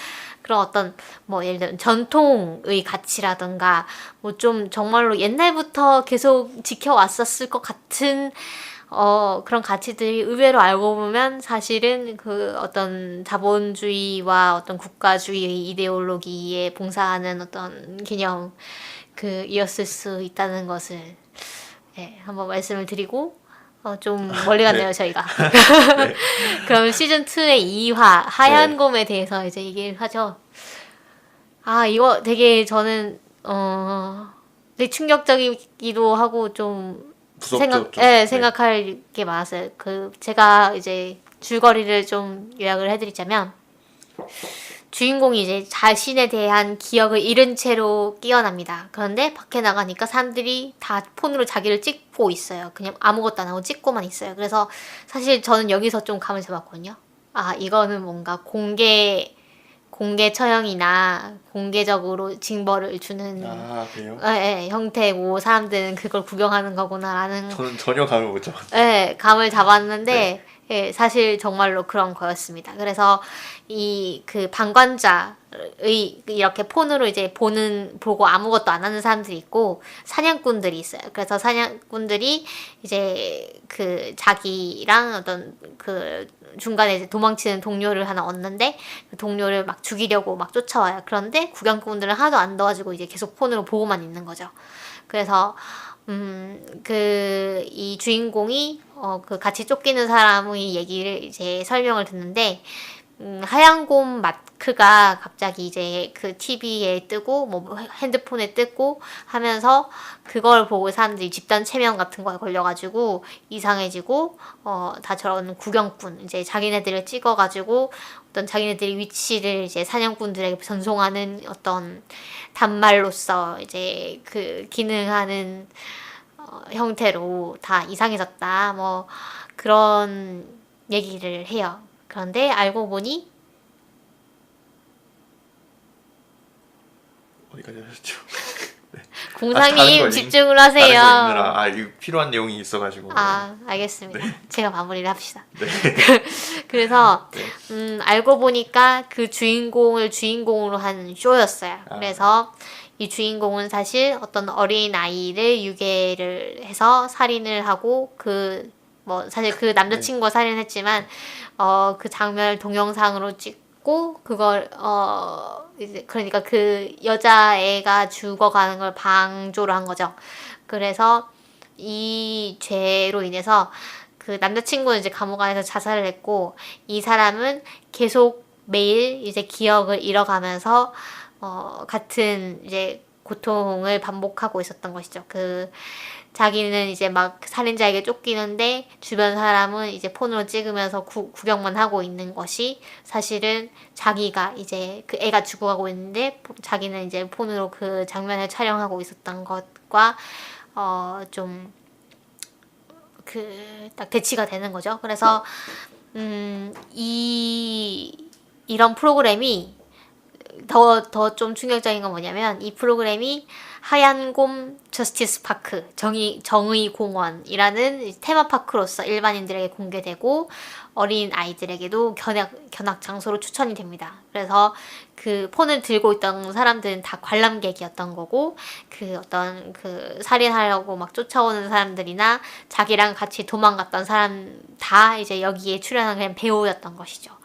그런 어떤 뭐 예를 들면 전통의 가치라든가 뭐 좀 정말로 옛날부터 계속 지켜왔었을 것 같은 그런 가치들이 의외로 알고 보면 사실은 그 어떤 자본주의와 어떤 국가주의의 이데올로기에 봉사하는 어떤 개념 이었을 수 있다는 것을 한번 말씀을 드리고 좀 멀리 갔네요, 네. 저희가. 네. 그럼 시즌2의 2화, 하얀 네. 곰에 대해서 이제 얘기를 하죠. 아, 이거 되게 저는, 되게 충격적이기도 하고 좀 무섭죠, 좀. 네. 생각할 게 많았어요. 제가 이제 줄거리를 좀 요약을 해드리자면, 주인공이 이제 자신에 대한 기억을 잃은 채로 깨어납니다. 그런데 밖에 나가니까 사람들이 다 폰으로 자기를 찍고 있어요. 그냥 아무것도 안 하고 찍고만 있어요. 그래서 사실 저는 여기서 좀 감을 잡았거든요. 아, 이거는 뭔가 공개 처형이나 공개적으로 징벌을 주는 아, 그래요? 형태고 사람들은 그걸 구경하는 거구나라는 저는 전혀 감을 못 잡았어요. 감을 네. 잡았는데 사실 정말로 그런 거였습니다. 그래서 그 방관자의 이렇게 폰으로 이제 보고 아무것도 안 하는 사람들이 있고 사냥꾼들이 있어요. 그래서 사냥꾼들이 이제 그 자기랑 어떤 그 중간에 이제 도망치는 동료를 하나 얻는데 그 동료를 막 죽이려고 막 쫓아와요. 그런데 구경꾼들은 하나도 안 도와주고 이제 계속 폰으로 보고만 있는 거죠. 그래서 이 주인공이 그 같이 쫓기는 사람의 얘기를 이제 설명을 듣는데 하얀 곰 마크가 갑자기 이제 그 TV에 뜨고 뭐 핸드폰에 뜨고 하면서 그걸 보고 사람들이 집단 체면 같은 거에 걸려가지고 이상해지고 다 저런 구경꾼 이제 자기네들을 찍어가지고 어떤 자기네들의 위치를 이제 사냥꾼들에게 전송하는 어떤 단말로서 이제 그 기능하는 형태로 다 이상해졌다. 뭐 그런 얘기를 해요. 그런데 알고 보니 어디까지 하셨죠? 공사님 집중을 하세요. 이거 필요한 내용이 있어가지고. 알겠습니다. 네. 제가 마무리를 합시다. 네. 그래서 네. 알고 보니까 그 주인공을 주인공으로 한 쇼였어요. 그래서 이 주인공은 사실 어떤 어린 아이를 유괴를 해서 살인을 하고 사실 그 남자친구가 살인했지만 그 장면을 동영상으로 찍고 그걸 이제 그러니까 그 여자애가 죽어가는 걸 방조를 한 거죠. 그래서 이 죄로 인해서 그 남자친구는 이제 감옥 안에서 자살을 했고 이 사람은 계속 매일 이제 기억을 잃어가면서 같은 이제 고통을 반복하고 있었던 것이죠. 자기는 이제 막 살인자에게 쫓기는데 주변 사람은 이제 폰으로 찍으면서 구경만 하고 있는 것이 사실은 자기가 이제 그 애가 죽어가고 있는데 자기는 이제 폰으로 그 장면을 촬영하고 있었던 것과 좀 딱 대치가 되는 거죠. 그래서 이런 프로그램이 더 좀 충격적인 건 뭐냐면 이 프로그램이 하얀 곰 저스티스 파크 정의 공원이라는 테마파크로서 일반인들에게 공개되고 어린 아이들에게도 견학 장소로 추천이 됩니다. 그래서 그 폰을 들고 있던 사람들은 다 관람객이었던 거고 어떤 살인하려고 막 쫓아오는 사람들이나 자기랑 같이 도망갔던 사람 다 이제 여기에 출연한 그냥 배우였던 것이죠.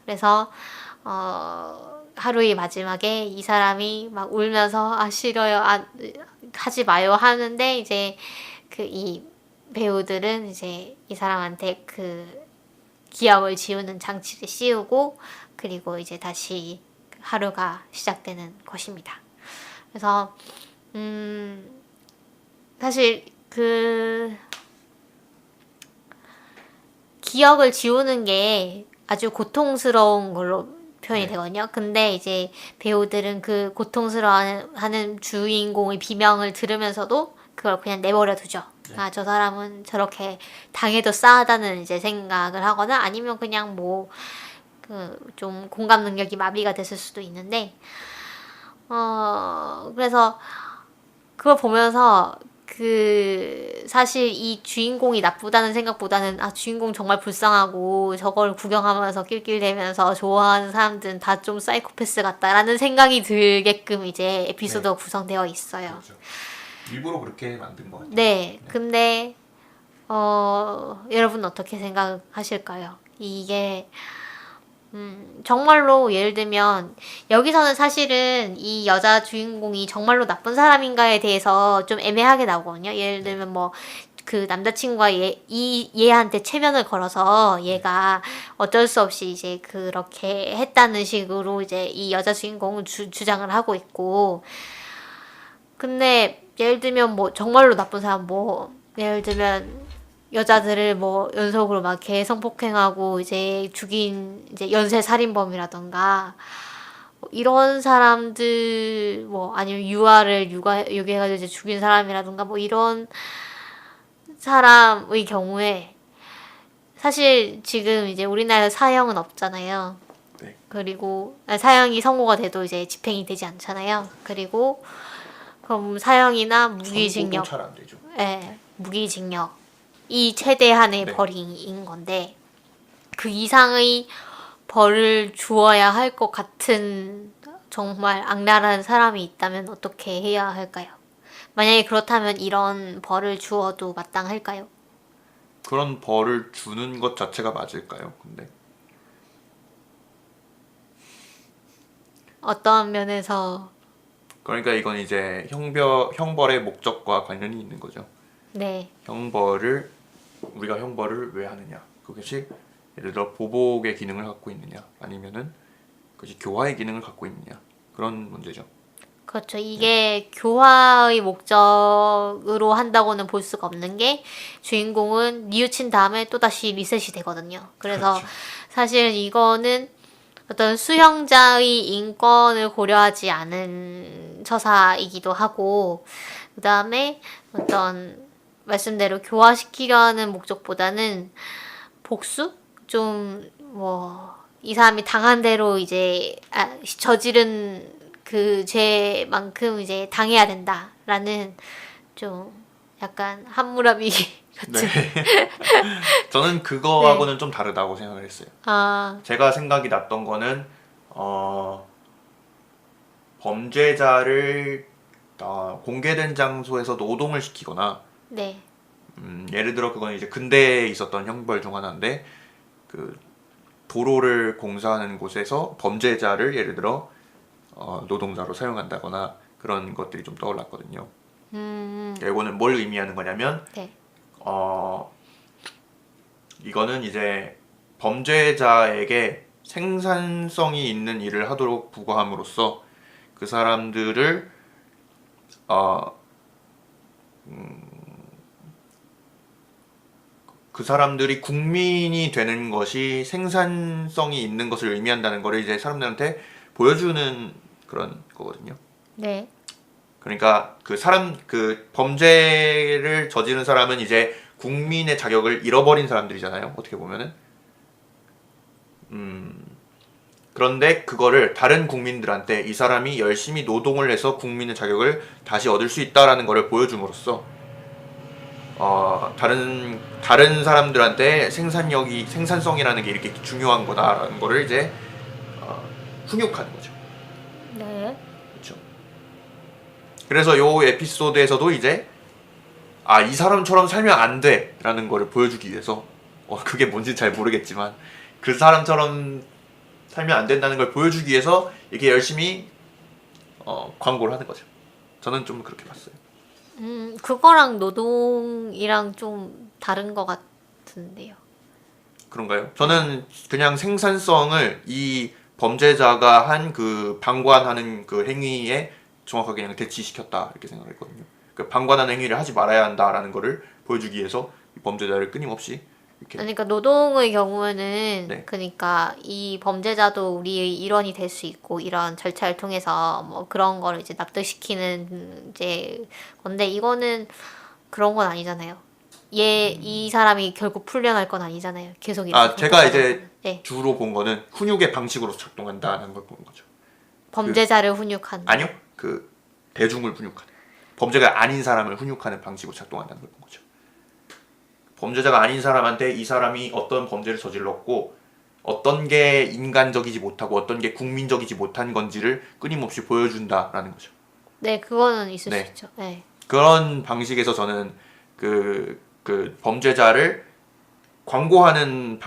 그래서 하루의 마지막에 이 사람이 막 울면서 싫어요, 하지 마요 하는데 이제 이 배우들은 이제 이 사람한테 기억을 지우는 장치를 씌우고 그리고 이제 다시 하루가 시작되는 것입니다. 그래서 사실 기억을 지우는 게 아주 고통스러운 걸로 표현이 되거든요. 근데 이제 배우들은 그 고통스러워하는 주인공의 비명을 들으면서도 그걸 그냥 내버려 두죠. 저 사람은 저렇게 당해도 싸하다는 이제 생각을 하거나 아니면 그냥 좀 공감 능력이 마비가 됐을 수도 있는데, 그래서 그걸 보면서 사실 이 주인공이 나쁘다는 생각보다는 주인공 정말 불쌍하고 저걸 구경하면서 낄낄대면서 좋아하는 사람들은 다 좀 사이코패스 같다라는 생각이 들게끔 이제 에피소드가 구성되어 있어요. 그렇죠. 일부러 그렇게 만든 것 같아요. 네. 근데 여러분 어떻게 생각하실까요? 이게 정말로 예를 들면 여기서는 사실은 이 여자 주인공이 정말로 나쁜 사람인가에 대해서 좀 애매하게 나오거든요. 예를 들면 그 남자친구가 얘한테 체면을 걸어서 얘가 어쩔 수 없이 이제 그렇게 했다는 식으로 이제 이 여자 주인공은 주장을 하고 있고, 근데 예를 들면 정말로 나쁜 사람 예를 들면 여자들을 연속으로 막 성폭행하고 이제 죽인 이제 연쇄 살인범이라던가 이런 사람들 아니면 유아를 유괴해가지고 이제 죽인 사람이라던가 이런 사람의 경우에 사실 지금 이제 우리나라에 사형은 없잖아요. 네. 그리고 사형이 선고가 돼도 이제 집행이 되지 않잖아요. 그리고 그럼 사형이나 무기징역, 잘 안 되죠. 네, 무기징역 이 최대한의 벌인 건데 그 이상의 벌을 주어야 할 것 같은 정말 악랄한 사람이 있다면 어떻게 해야 할까요? 만약에 그렇다면 이런 벌을 주어도 마땅할까요? 그런 벌을 주는 것 자체가 맞을까요? 근데 어떤 면에서 그러니까 이건 이제 형벌의 목적과 관련이 있는 거죠. 네. 우리가 형벌을 왜 하느냐? 그것이 예를 들어 보복의 기능을 갖고 있느냐, 아니면은 그것이 교화의 기능을 갖고 있느냐, 그런 문제죠. 그렇죠. 이게 교화의 목적으로 한다고는 볼 수가 없는 게 주인공은 뉘우친 다음에 또다시 리셋이 되거든요. 그래서 그렇죠. 사실 이거는 어떤 수형자의 인권을 고려하지 않은 처사이기도 하고, 그 다음에 어떤 말씀대로 교화시키려는 목적보다는 복수? 좀 이 사람이 당한 대로 이제 저지른 그 죄만큼 이제 당해야 된다라는 좀 약간 함무라비 같은. 네. 저는 그거하고는 좀 다르다고 생각을 했어요. 제가 생각이 났던 거는 범죄자를 공개된 장소에서 노동을 시키거나 네. 예를 들어 그건 이제 근대에 있었던 형벌 중 하나인데 그 도로를 공사하는 곳에서 범죄자를 예를 들어 노동자로 사용한다거나 그런 것들이 좀 떠올랐거든요. 이거는 뭘 의미하는 거냐면 네. 이거는 이제 범죄자에게 생산성이 있는 일을 하도록 부과함으로써 그 사람들을 그 사람들이 국민이 되는 것이 생산성이 있는 것을 의미한다는 거를 이제 사람들한테 보여주는 그런 거거든요. 네. 그러니까 그 범죄를 저지른 사람은 이제 국민의 자격을 잃어버린 사람들이잖아요. 어떻게 보면은. 그런데 그거를 다른 국민들한테 이 사람이 열심히 노동을 해서 국민의 자격을 다시 얻을 수 있다라는 거를 보여줌으로써 다른 사람들한테 생산성이라는 게 이렇게 중요한 거다라는 거를 이제 훈육하는 거죠. 네. 그렇죠. 그래서 요 에피소드에서도 이제 이 사람처럼 살면 안 돼라는 거를 보여주기 위해서 그게 뭔지 잘 모르겠지만 그 사람처럼 살면 안 된다는 걸 보여주기 위해서 이렇게 열심히 광고를 하는 거죠. 저는 좀 그렇게 봤어요. 그거랑 노동이랑 좀 다른 것 같은데요. 그런가요? 저는 그냥 생산성을 이 범죄자가 한 그 방관하는 그 행위에 정확하게 그냥 대치시켰다 이렇게 생각을 했거든요. 그 방관하는 행위를 하지 말아야 한다라는 거를 보여주기 위해서 이 범죄자를 끊임없이 이렇게. 그러니까 노동의 경우에는 네. 그러니까 이 범죄자도 우리의 일원이 될 수 있고 이런 절차를 통해서 뭐 그런 거를 이제 납득시키는 이제 건데 이거는 그런 건 아니잖아요. 이 사람이 결국 풀려날 건 아니잖아요. 계속 이렇게. 제가 이제 네. 주로 본 거는 훈육의 방식으로 작동한다는 걸 보는 거죠. 범죄자를 훈육하는. 아니요, 그 대중을 훈육하는 범죄가 아닌 사람을 훈육하는 방식으로 작동한다는 걸 본 거죠. 범죄자가 아닌 사람한테 이 사람이 어떤 범죄를 저질렀고 어떤 게 인간적이지 못하고 어떤 게 국민적이지 못한 건지를 끊임없이 보여준다라는 거죠. 네, 그거는 있을 네. 수 있죠. 네. 그런 방식에서 저는 그 범죄자를 광고하는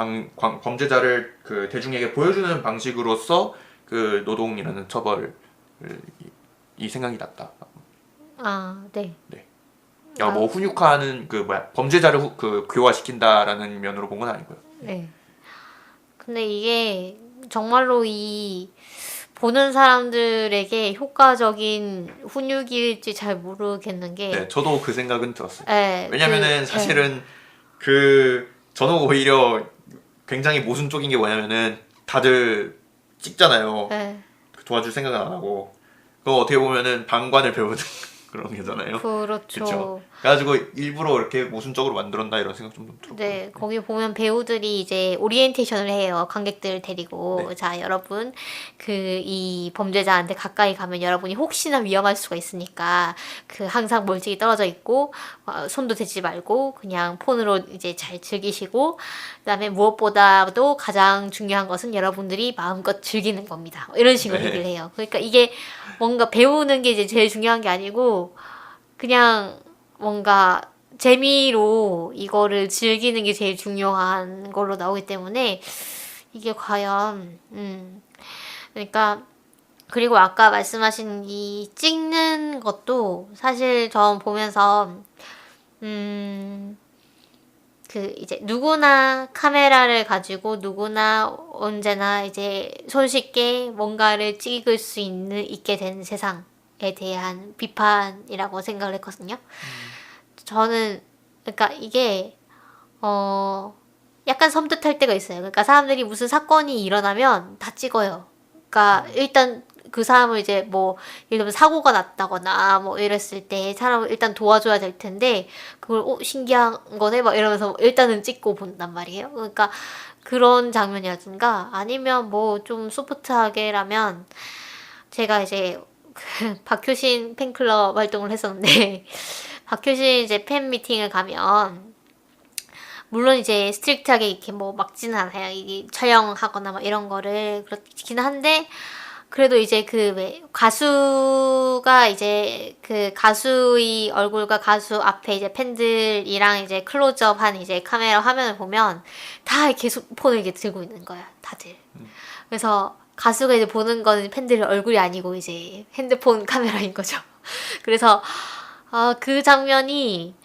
범죄자를 그 대중에게 보여주는 방식으로서 그 노동이라는 처벌을 이 생각이 났다. 네. 네. 뭐 훈육하는 범죄자를 그 교화시킨다라는 면으로 본 건 아니고요. 네. 근데 이게 정말로 이 보는 사람들에게 효과적인 훈육일지 잘 모르겠는 게. 네, 저도 그 생각은 들었어요. 네, 왜냐면은 사실은 저는 오히려 굉장히 모순적인 게 뭐냐면은 다들 찍잖아요. 네. 도와줄 생각은 안 하고 그거 어떻게 보면은 방관을 배우는 그런 게잖아요. 그렇죠. 그래가지고 일부러 이렇게 모순적으로 만들었나 이런 생각 좀 들었고. 네, 거기 보면 배우들이 이제 오리엔테이션을 해요. 관객들을 데리고. 네. 자, 여러분, 이 범죄자한테 가까이 가면 여러분이 혹시나 위험할 수가 있으니까 항상 멀찍이 떨어져 있고 손도 대지 말고 그냥 폰으로 이제 잘 즐기시고 그다음에 무엇보다도 가장 중요한 것은 여러분들이 마음껏 즐기는 겁니다. 이런 식으로 네. 얘기를 해요. 그러니까 이게 뭔가 배우는 게 이제 제일 중요한 게 아니고 그냥 뭔가 재미로 이거를 즐기는 게 제일 중요한 걸로 나오기 때문에 이게 과연 그러니까 그리고 아까 말씀하신 이 찍는 것도 사실 전 보면서 이제 누구나 카메라를 가지고 누구나 언제나 이제 손쉽게 뭔가를 찍을 수 있게 된 세상에 대한 비판이라고 생각을 했거든요. 저는 그러니까 이게 약간 섬뜩할 때가 있어요. 그러니까 사람들이 무슨 사건이 일어나면 다 찍어요. 그러니까 일단 그 사람을 이제 뭐 예를 들면 사고가 났다거나 뭐 이랬을 때 사람을 일단 도와줘야 될 텐데 그걸 신기한 거네 막 이러면서 일단은 찍고 본단 말이에요. 그러니까 그런 장면이라든가 아니면 뭐 좀 소프트하게라면 제가 이제 박효신 팬클럽 활동을 했었는데 박효신 이제 팬 미팅을 가면 물론 이제 스트릭트하게 이렇게 뭐 막지는 않아요. 이게 촬영하거나 막 이런 거를 그렇긴 한데 그래도 이제 그 왜 가수가 이제 그 가수의 얼굴과 가수 앞에 이제 팬들이랑 이제 클로즈업한 이제 카메라 화면을 보면 다 이렇게 폰을 이렇게 들고 있는 거야 다들. 그래서 가수가 이제 보는 거는 팬들의 얼굴이 아니고 이제 핸드폰 카메라인 거죠. 그래서 그 장면이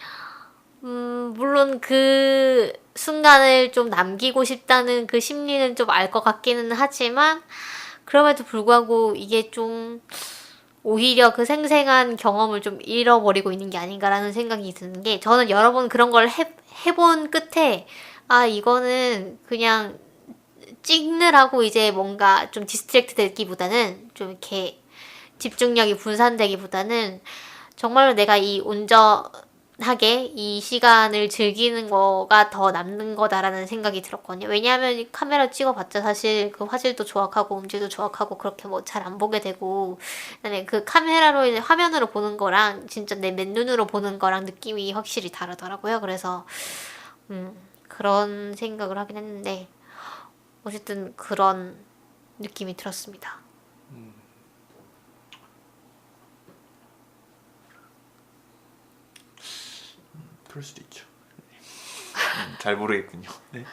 물론 그 순간을 좀 남기고 싶다는 그 심리는 좀 알 것 같기는 하지만 그럼에도 불구하고 이게 좀 오히려 그 생생한 경험을 좀 잃어버리고 있는 게 아닌가라는 생각이 드는 게 저는 여러 번 그런 걸 해본 끝에 이거는 그냥 찍느라고 이제 뭔가 좀 디스트랙트 되기보다는 좀 이렇게 집중력이 분산되기보다는 정말로 내가 이 온전하게 이 시간을 즐기는 거가 더 남는 거다라는 생각이 들었거든요. 왜냐하면 카메라 찍어봤자 사실 그 화질도 조악하고 음질도 조악하고 그렇게 뭐 잘 안 보게 되고 그다음에 그 카메라로 이제 화면으로 보는 거랑 진짜 내 맨눈으로 보는 거랑 느낌이 확실히 다르더라고요. 그래서 그런 생각을 하긴 했는데 어쨌든 그런 느낌이 들었습니다. 그럴 수도 있죠. 잘 모르겠군요. 네.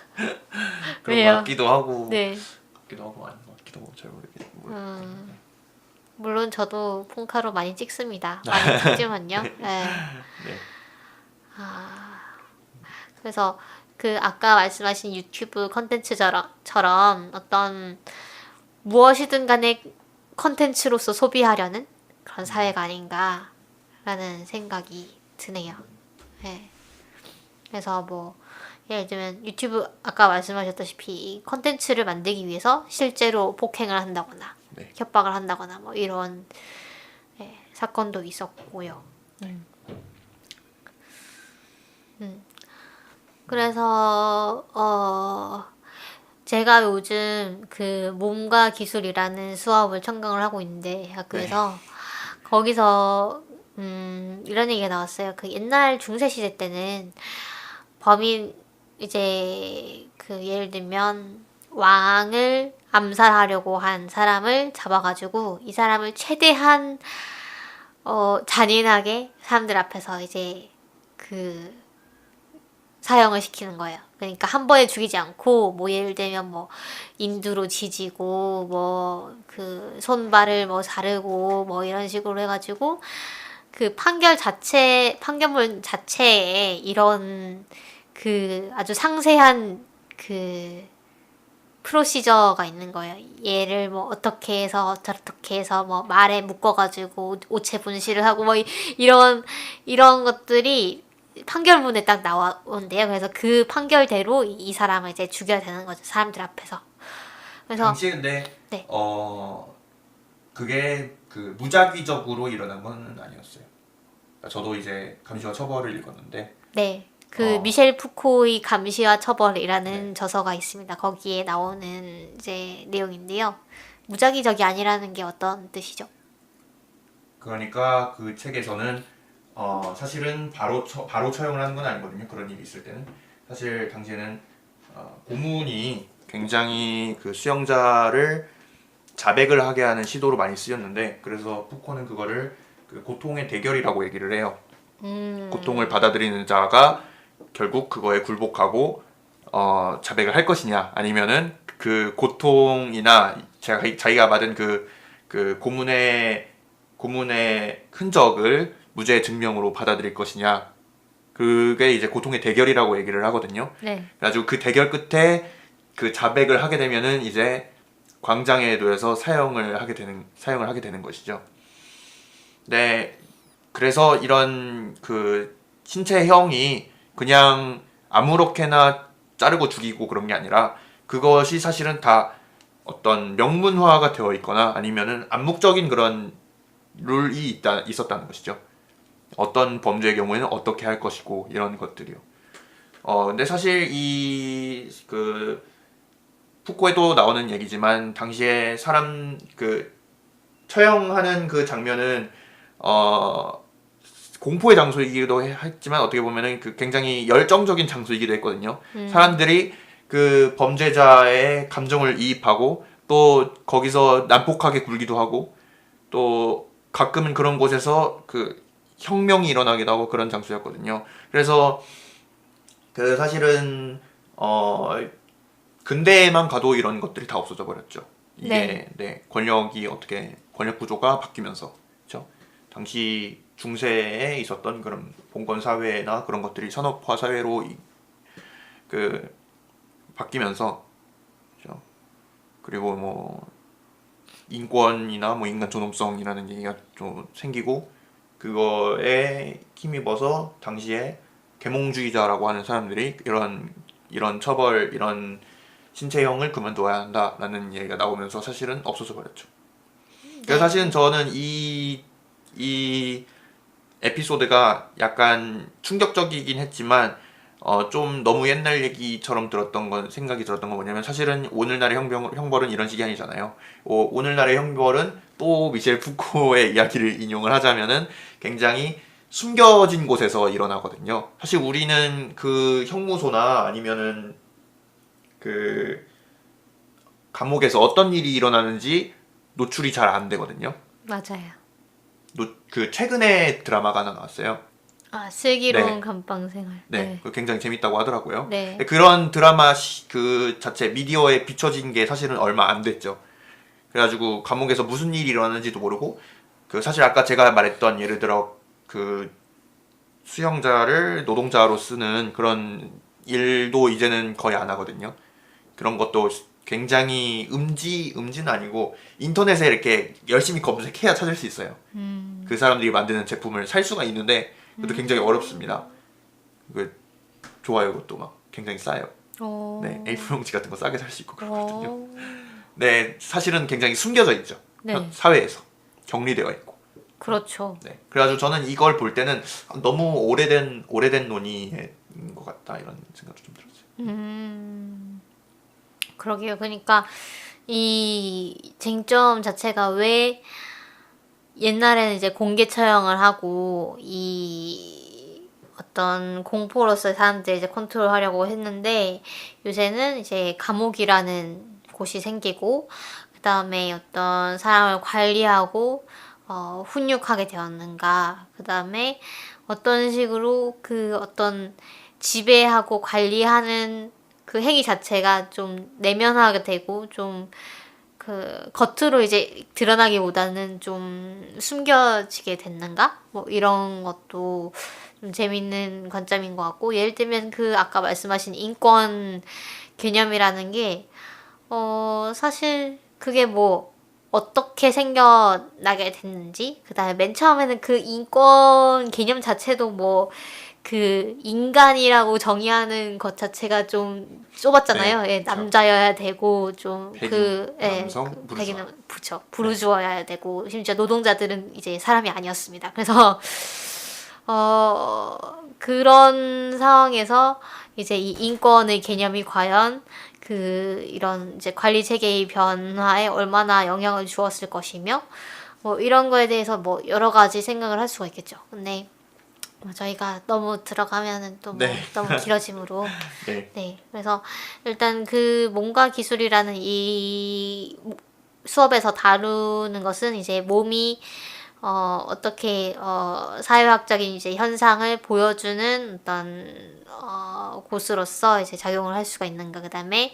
그런 왜요? 것 같기도 하고, 네. 같기도 하고 안 같기도 하고 잘 모르겠고. 물론 저도 폰카로 많이 찍습니다. 많이 찍지만요. 네. 네. 그래서 그 아까 말씀하신 유튜브 컨텐츠처럼 어떤 무엇이든 간에 컨텐츠로서 소비하려는 그런 사회가 아닌가라는 생각이 드네요. 네. 그래서 뭐 예를 들면 유튜브 아까 말씀하셨다시피 컨텐츠를 만들기 위해서 실제로 폭행을 한다거나 네. 협박을 한다거나 뭐 이런 사건도 있었고요. 그래서 제가 요즘 그 몸과 기술이라는 수업을 첨강을 하고 있는데 학교에서 거기서 이런 얘기가 나왔어요. 그 옛날 중세 시대 때는 범인 이제 그 예를 들면 왕을 암살하려고 한 사람을 잡아가지고 이 사람을 최대한 잔인하게 사람들 앞에서 이제 그 사형을 시키는 거예요. 그러니까 한 번에 죽이지 않고 뭐 예를 들면 뭐 인두로 지지고 뭐 그 손발을 뭐 자르고 뭐 이런 식으로 해가지고 그 판결문 자체에 이런 그 아주 상세한 그 프로시저가 있는 거예요. 얘를 뭐 어떻게 해서 저렇게 해서 뭐 말에 묶어가지고 오체 분실을 하고 뭐 이런 것들이 판결문에 딱 나온대요. 그래서 그 판결대로 이 사람을 이제 죽여야 되는 거죠. 사람들 앞에서. 그래서 당시 근데 네. 그게 그 무작위적으로 일어난 건 아니었어요. 저도 이제 감시와 처벌을 읽었는데 네. 그 미셸 푸코의 감시와 처벌이라는 네. 저서가 있습니다. 거기에 나오는 이제 내용인데요. 무작위적이 아니라는 게 어떤 뜻이죠? 그러니까 그 책에서는 사실은 바로 처형을 하는 건 아니거든요. 그런 일이 있을 때는 사실 당시에는 고문이 굉장히 그 수용자를 자백을 하게 하는 시도로 많이 쓰였는데 그래서 푸코는 그거를 그 고통의 대결이라고 얘기를 해요. 고통을 받아들이는 자가 결국 그거에 굴복하고 자백을 할 것이냐 아니면은 그 고통이나 자기가 받은 그 고문의 흔적을 무죄 증명으로 받아들일 것이냐 그게 이제 고통의 대결이라고 얘기를 하거든요. 네. 그래가지고 그 대결 끝에 그 자백을 하게 되면은 이제 광장에 놓여서 사형을 하게 되는 것이죠. 네, 그래서 이런 그 신체형이 그냥 아무렇게나 자르고 죽이고 그런 게 아니라 그것이 사실은 다 어떤 명문화가 되어 있거나 아니면은 암묵적인 그런 룰이 있었다는 것이죠. 어떤 범죄의 경우에는 어떻게 할 것이고 이런 것들이요. 근데 사실 이 그 푸코에도 나오는 얘기지만 당시에 사람 그 처형하는 그 장면은 공포의 장소이기도 했지만 어떻게 보면은 그 굉장히 열정적인 장소이기도 했거든요. 사람들이 그 범죄자의 감정을 이입하고 또 거기서 난폭하게 굴기도 하고 또 가끔은 그런 곳에서 그 혁명이 일어나기도 하고 그런 장소였거든요. 그래서 그 사실은 근대에만 가도 이런 것들이 다 없어져 버렸죠. 이게 권력이 어떻게 권력 구조가 바뀌면서 그렇죠. 당시 중세에 있었던 그런 봉건 사회나 그런 것들이 산업화 사회로 그 바뀌면서 그렇죠. 그리고 뭐 인권이나 뭐 인간 존엄성이라는 얘기가 좀 생기고 그거에 힘입어서 당시에 계몽주의자라고 하는 사람들이 이런 처벌 이런 신체형을 그만둬야 한다라는 얘기가 나오면서 사실은 없어져 버렸죠. 그래서 사실은 저는 이 에피소드가 약간 충격적이긴 했지만 좀 너무 옛날 얘기처럼 생각이 들었던 건 뭐냐면 사실은 오늘날의 형벌은 이런 식이 아니잖아요. 오늘날의 형벌은 또 미셸 푸코의 이야기를 인용을 하자면은 굉장히 숨겨진 곳에서 일어나거든요. 사실 우리는 그 형무소나 아니면은 그 감옥에서 어떤 일이 일어나는지 노출이 잘 안 되거든요. 맞아요. 그 최근에 드라마가 하나 나왔어요. 슬기로운 감방생활. 네, 굉장히 재밌다고 하더라고요. 네. 그런 드라마 그 자체 미디어에 비춰진 게 사실은 얼마 안 됐죠. 그래가지고 감옥에서 무슨 일이 일어나는지도 모르고 그 사실 아까 제가 말했던 예를 들어 그 수형자를 노동자로 쓰는 그런 일도 이제는 거의 안 하거든요. 그런 것도 굉장히 음지는 아니고 인터넷에 이렇게 열심히 검색해야 찾을 수 있어요. 그 사람들이 만드는 제품을 살 수가 있는데 그것도 굉장히 어렵습니다. 그 좋아요, 그것도 막 굉장히 싸요. 네, A4 용지 같은 거 싸게 살 수 있고 그렇거든요. 네, 사실은 굉장히 숨겨져 있죠. 사회에서 격리되어 있고. 그렇죠. 네, 그래가지고 저는 이걸 볼 때는 너무 오래된 논의인 것 같다 이런 생각도 좀 들었어요. 그러게요. 그러니까 이 쟁점 자체가 왜 옛날에는 이제 공개 처형을 하고 이 어떤 공포로서의 사람들 이제 컨트롤하려고 했는데 요새는 이제 감옥이라는 곳이 생기고 그 다음에 어떤 사람을 관리하고 훈육하게 되었는가 그 다음에 어떤 식으로 그 어떤 지배하고 관리하는 그 행위 자체가 좀 내면화가 되고 좀 그 겉으로 이제 드러나기보다는 좀 숨겨지게 됐는가? 뭐 이런 것도 좀 재밌는 관점인 것 같고 예를 들면 그 아까 말씀하신 인권 개념이라는 게 사실 그게 뭐 어떻게 생겨나게 됐는지 그다음에 맨 처음에는 그 인권 개념 자체도 뭐 그 인간이라고 정의하는 것 자체가 좀 좁았잖아요. 네, 예, 남자여야 되고 좀 백인, 남성, 부르주아. 백인은 그쵸 부르주아여야 되고 심지어 노동자들은 이제 사람이 아니었습니다. 그래서 그런 상황에서 이제 이 인권의 개념이 과연 그 이런 이제 관리 체계의 변화에 얼마나 영향을 주었을 것이며 뭐 이런 거에 대해서 뭐 여러 가지 생각을 할 수가 있겠죠. 근데 뭐 저희가 너무 들어가면은 또 뭐 너무 길어지므로 네. 그래서 일단 그 몸과 기술이라는 이 수업에서 다루는 것은 이제 몸이 어떻게 사회학적인 이제 현상을 보여주는 어떤 곳으로서 이제 작용을 할 수가 있는가. 그다음에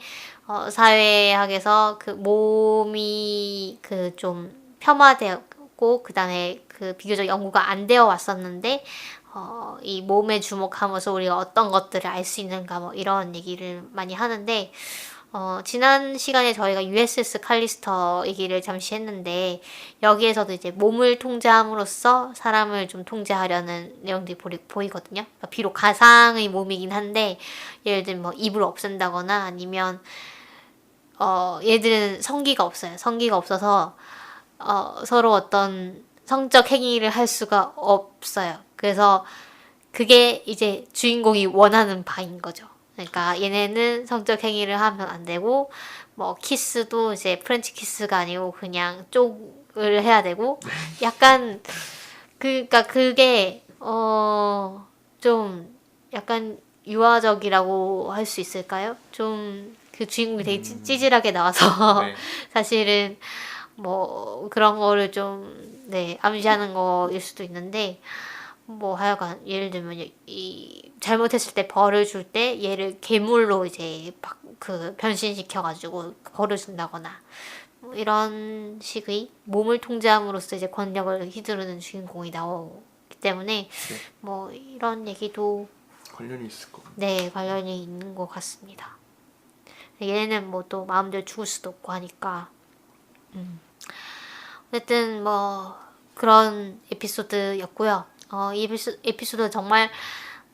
사회학에서 그 몸이 그 좀 폄하되었고 그다음에 그 비교적 연구가 안 되어 왔었는데 이 몸에 주목하면서 우리가 어떤 것들을 알 수 있는가 뭐 이런 얘기를 많이 하는데 지난 시간에 저희가 USS 칼리스터 얘기를 잠시 했는데 여기에서도 이제 몸을 통제함으로써 사람을 좀 통제하려는 내용들이 보이거든요. 그러니까 비록 가상의 몸이긴 한데 예를 들면 뭐 입을 없앤다거나 아니면 얘들은 성기가 없어요. 성기가 없어서 서로 어떤 성적 행위를 할 수가 없어요. 그래서 그게 이제 주인공이 원하는 바인 거죠. 그러니까 얘네는 성적 행위를 하면 안 되고 뭐 키스도 이제 프렌치 키스가 아니고 그냥 쪽을 해야 되고 약간 그러니까 그게 좀 약간 유아적이라고 할 수 있을까요? 좀 그 주인공이 되게 찌질하게 나와서 네. 사실은 뭐 그런 거를 좀 네, 암시하는 거일 수도 있는데 뭐 하여간 예를 들면 이 잘못했을 때 벌을 줄 때 얘를 괴물로 이제 그 변신시켜 가지고 벌을 준다거나 뭐 이런 식의 몸을 통제함으로써 이제 권력을 휘두르는 주인공이 나오기 때문에 네. 뭐 이런 얘기도 관련이 있을 것 같아요. 네 관련이 있는 것 같습니다. 얘는 뭐 또 마음대로 죽을 수도 없고 하니까 어쨌든 뭐 그런 에피소드였고요. 이 에피소드 정말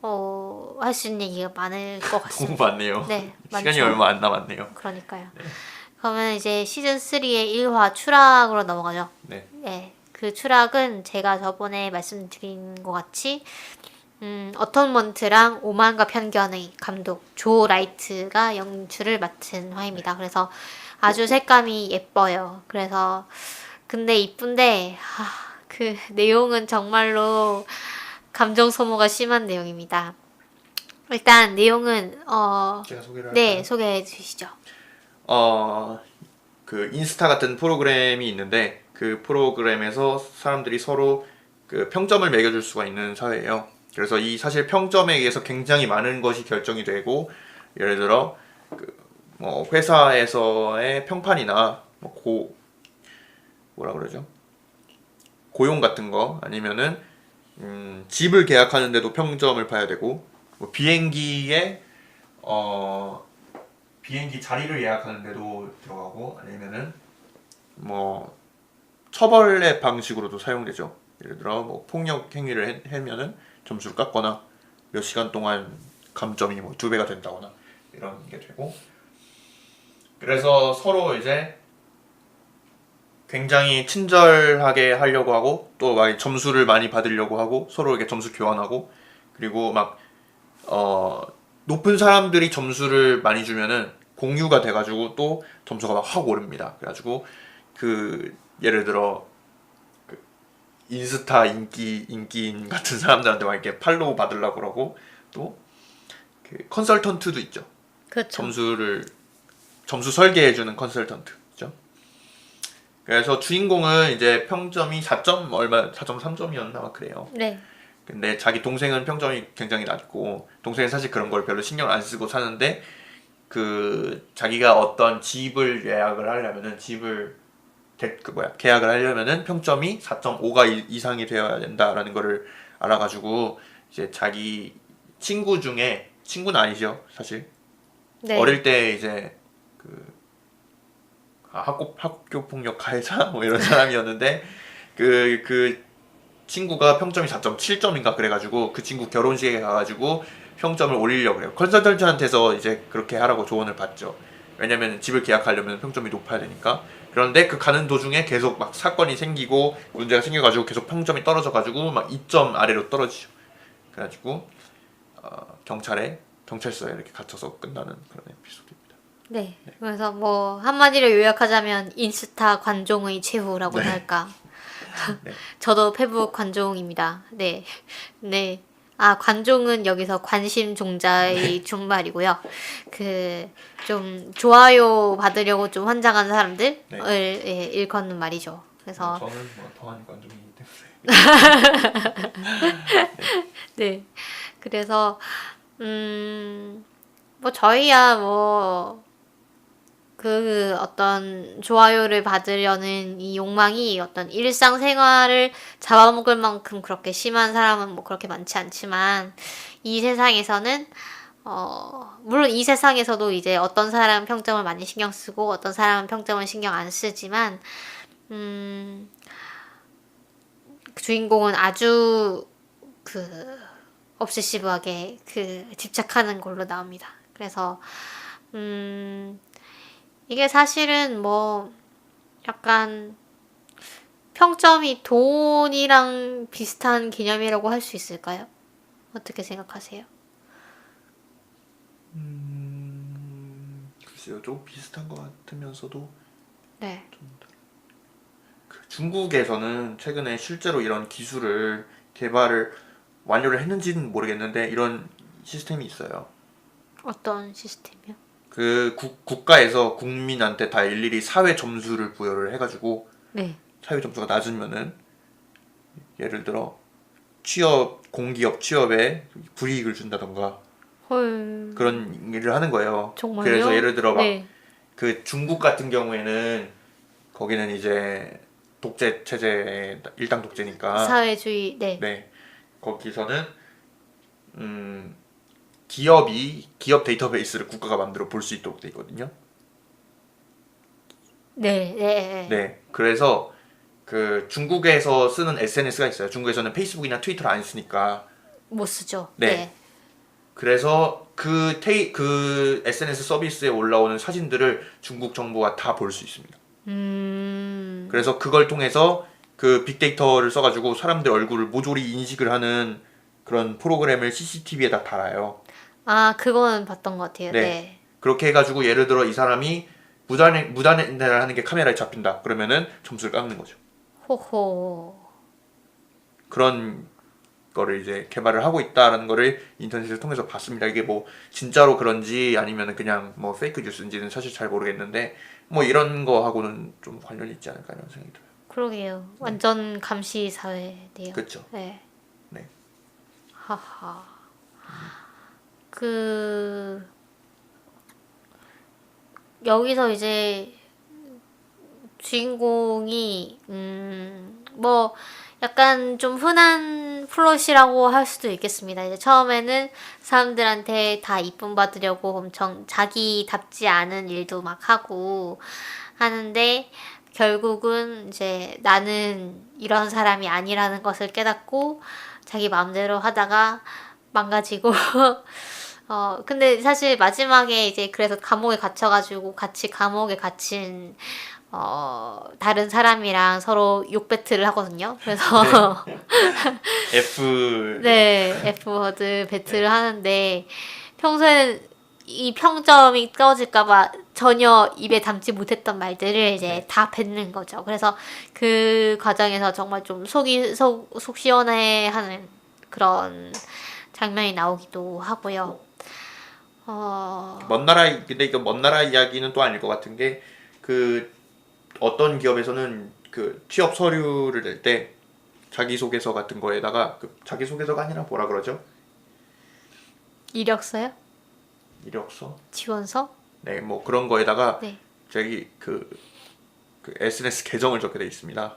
할 수 있는 얘기가 많을 것 너무 같습니다. 많네요. 네, 시간이 많죠. 얼마 안 남았네요. 그러니까요. 그러면 이제 시즌 3의 1화 추락으로 넘어가죠. 네. 네, 그 추락은 제가 저번에 말씀드린 것 같이 어텀먼트랑 오만과 편견의 감독 조 라이트가 연출을 맡은 화입니다. 그래서 아주 색감이 예뻐요. 그래서 근데 이쁜데 그 내용은 정말로 감정 소모가 심한 내용입니다. 일단 내용은 제가 소개를 할까요? 네, 소개해 주시죠. 그 인스타 같은 프로그램이 있는데 그 프로그램에서 사람들이 서로 그 평점을 매겨줄 수가 있는 사회예요. 그래서 이 사실 평점에 의해서 굉장히 많은 것이 결정이 되고 예를 들어 그 뭐 회사에서의 평판이나 뭐라 그러죠? 고용 같은 거 아니면은 집을 계약하는데도 평점을 봐야 되고 뭐 비행기 자리를 예약하는데도 들어가고 아니면은 뭐 처벌의 방식으로도 사용되죠. 예를 들어 뭐 폭력 행위를 하면은 점수를 깎거나 몇 시간 동안 감점이 뭐 2배가 된다거나 이런 게 되고 그래서 서로 이제 굉장히 친절하게 하려고 하고 또 막 점수를 많이 받으려고 하고 서로 이렇게 점수 교환하고 그리고 막 높은 사람들이 점수를 많이 주면은 공유가 돼가지고 또 점수가 막 확 오릅니다. 그래가지고 그 예를 들어 그 인스타 인기인 같은 사람들한테 막 이렇게 팔로우 받으려고 그러고 또 그 컨설턴트도 있죠. 그렇죠. 점수 설계해주는 컨설턴트죠. 그래서 주인공은 이제 평점이 4.3점이었나 막 그래요. 네. 근데 자기 동생은 평점이 굉장히 낮고 동생은 사실 그런 걸 별로 신경 안 쓰고 사는데 그 자기가 어떤 집을 예약을 하려면은 계약을 하려면은 평점이 4.5가 이상이 되어야 된다라는 거를 알아가지고 이제 자기 친구 중에 친구는 아니죠 사실 네. 어릴 때 이제 학교 폭력 가해자 뭐 이런 사람이었는데 그 친구가 평점이 4.7점인가 그래가지고 그 친구 결혼식에 가가지고 평점을 올리려고 그래요. 컨설턴트한테서 이제 그렇게 하라고 조언을 받죠. 왜냐면 집을 계약하려면 평점이 높아야 되니까. 그런데 그 가는 도중에 계속 막 사건이 생기고 문제가 생겨가지고 계속 평점이 떨어져가지고 막 2점 아래로 떨어지죠. 그래가지고 경찰서에 이렇게 갇혀서 끝나는 그런 에피소드입니다. 네. 그래서 뭐 한마디로 요약하자면 인스타 관종의 최후라고나 네. 할까. 네. 저도 페북 관종입니다. 네. 네. 관종은 여기서 관심 종자의 준말이고요. 그 좀 좋아요 받으려고 좀 환장한 사람들을 예, 일컫는 말이죠. 그래서 저는 뭐 더한 관종이기 때문에. 네. 그래서 뭐 저희야 뭐 그 어떤 좋아요를 받으려는 이 욕망이 어떤 일상생활을 잡아먹을 만큼 그렇게 심한 사람은 뭐 그렇게 많지 않지만 이 세상에서는 물론 이 세상에서도 이제 어떤 사람은 평점을 많이 신경 쓰고 어떤 사람은 평점을 신경 안 쓰지만 그 주인공은 아주 그 obsessive하게 그 집착하는 걸로 나옵니다. 그래서 이게 사실은 뭐 약간 평점이 돈이랑 비슷한 개념이라고 할 수 있을까요? 어떻게 생각하세요? 글쎄요, 좀 비슷한 것 같으면서도 네. 그 중국에서는 최근에 실제로 이런 기술을 개발을 완료를 했는지는 모르겠는데 이런 시스템이 있어요. 어떤 시스템이요? 그 국가에서 국민한테 다 일일이 사회 점수를 부여를 해가지고 네. 사회 점수가 낮으면은 예를 들어 취업 공기업 취업에 불이익을 준다던가 헐. 그런 일을 하는 거예요. 그래서 정말요? 예를 들어 막 네. 그 중국 같은 경우에는 거기는 이제 독재 체제 일당 독재니까 사회주의, 네. 네 거기서는 음 기업 데이터베이스를 국가가 만들어 볼 수 있도록 돼 있거든요. 네, 네, 네. 네 그래서 그 중국에서 쓰는 SNS가 있어요. 중국에서는 페이스북이나 트위터를 안 쓰니까 못 쓰죠. 네 네. 그래서 그 SNS 서비스에 올라오는 사진들을 중국 정부가 다 볼 수 있습니다. 음, 그래서 그걸 통해서 그 빅데이터를 써가지고 사람들 얼굴을 모조리 인식을 하는 그런 프로그램을 CCTV에다 달아요. 아, 그거는 봤던 것 같아요. 네. 네. 그렇게 해가지고 예를 들어 이 사람이 무단횡단을 하는 게 카메라에 잡힌다. 그러면은 점수를 깎는 거죠. 호호. 그런 거를 이제 개발을 하고 있다라는 거를 인터넷을 통해서 봤습니다. 이게 뭐 진짜로 그런지 아니면 그냥 뭐 페이크 뉴스인지는 사실 잘 모르겠는데 뭐 이런 거하고는 좀 관련이 있지 않을까 이런 생각이 들어요. 그러게요. 완전 감시 사회네요. 그렇죠. 네. 네. 하하. 그, 여기서 이제 주인공이, 뭐, 약간 좀 흔한 플롯이라고 할 수도 있겠습니다. 이제 처음에는 사람들한테 다 이쁨 받으려고 엄청 자기답지 않은 일도 막 하고 하는데, 결국은 이제 나는 이런 사람이 아니라는 것을 깨닫고 자기 마음대로 하다가 망가지고 근데 사실 마지막에 이제 그래서 감옥에 갇혀가지고 같이 감옥에 갇힌 다른 사람이랑 서로 욕 배틀을 하거든요. 그래서 F 네, F워드 배틀을 하는데 평소에는 이 평점이 떨어질까봐 전혀 입에 담지 못했던 말들을 이제 네. 다 뱉는 거죠. 그래서 그 과정에서 정말 좀 속 시원해하는 그런 장면이 나오기도 하고요. 근데 이거 먼 나라 이야기는 또 아닐 것 같은 게 그 어떤 기업에서는 그 취업 서류를 낼 때 자기소개서 같은 거에다가 그 자기소개서가 아니라 뭐라 그러죠? 이력서요? 이력서? 지원서? 네, 뭐 그런 거에다가 네. 저기 그 SNS 계정을 적게 돼 있습니다.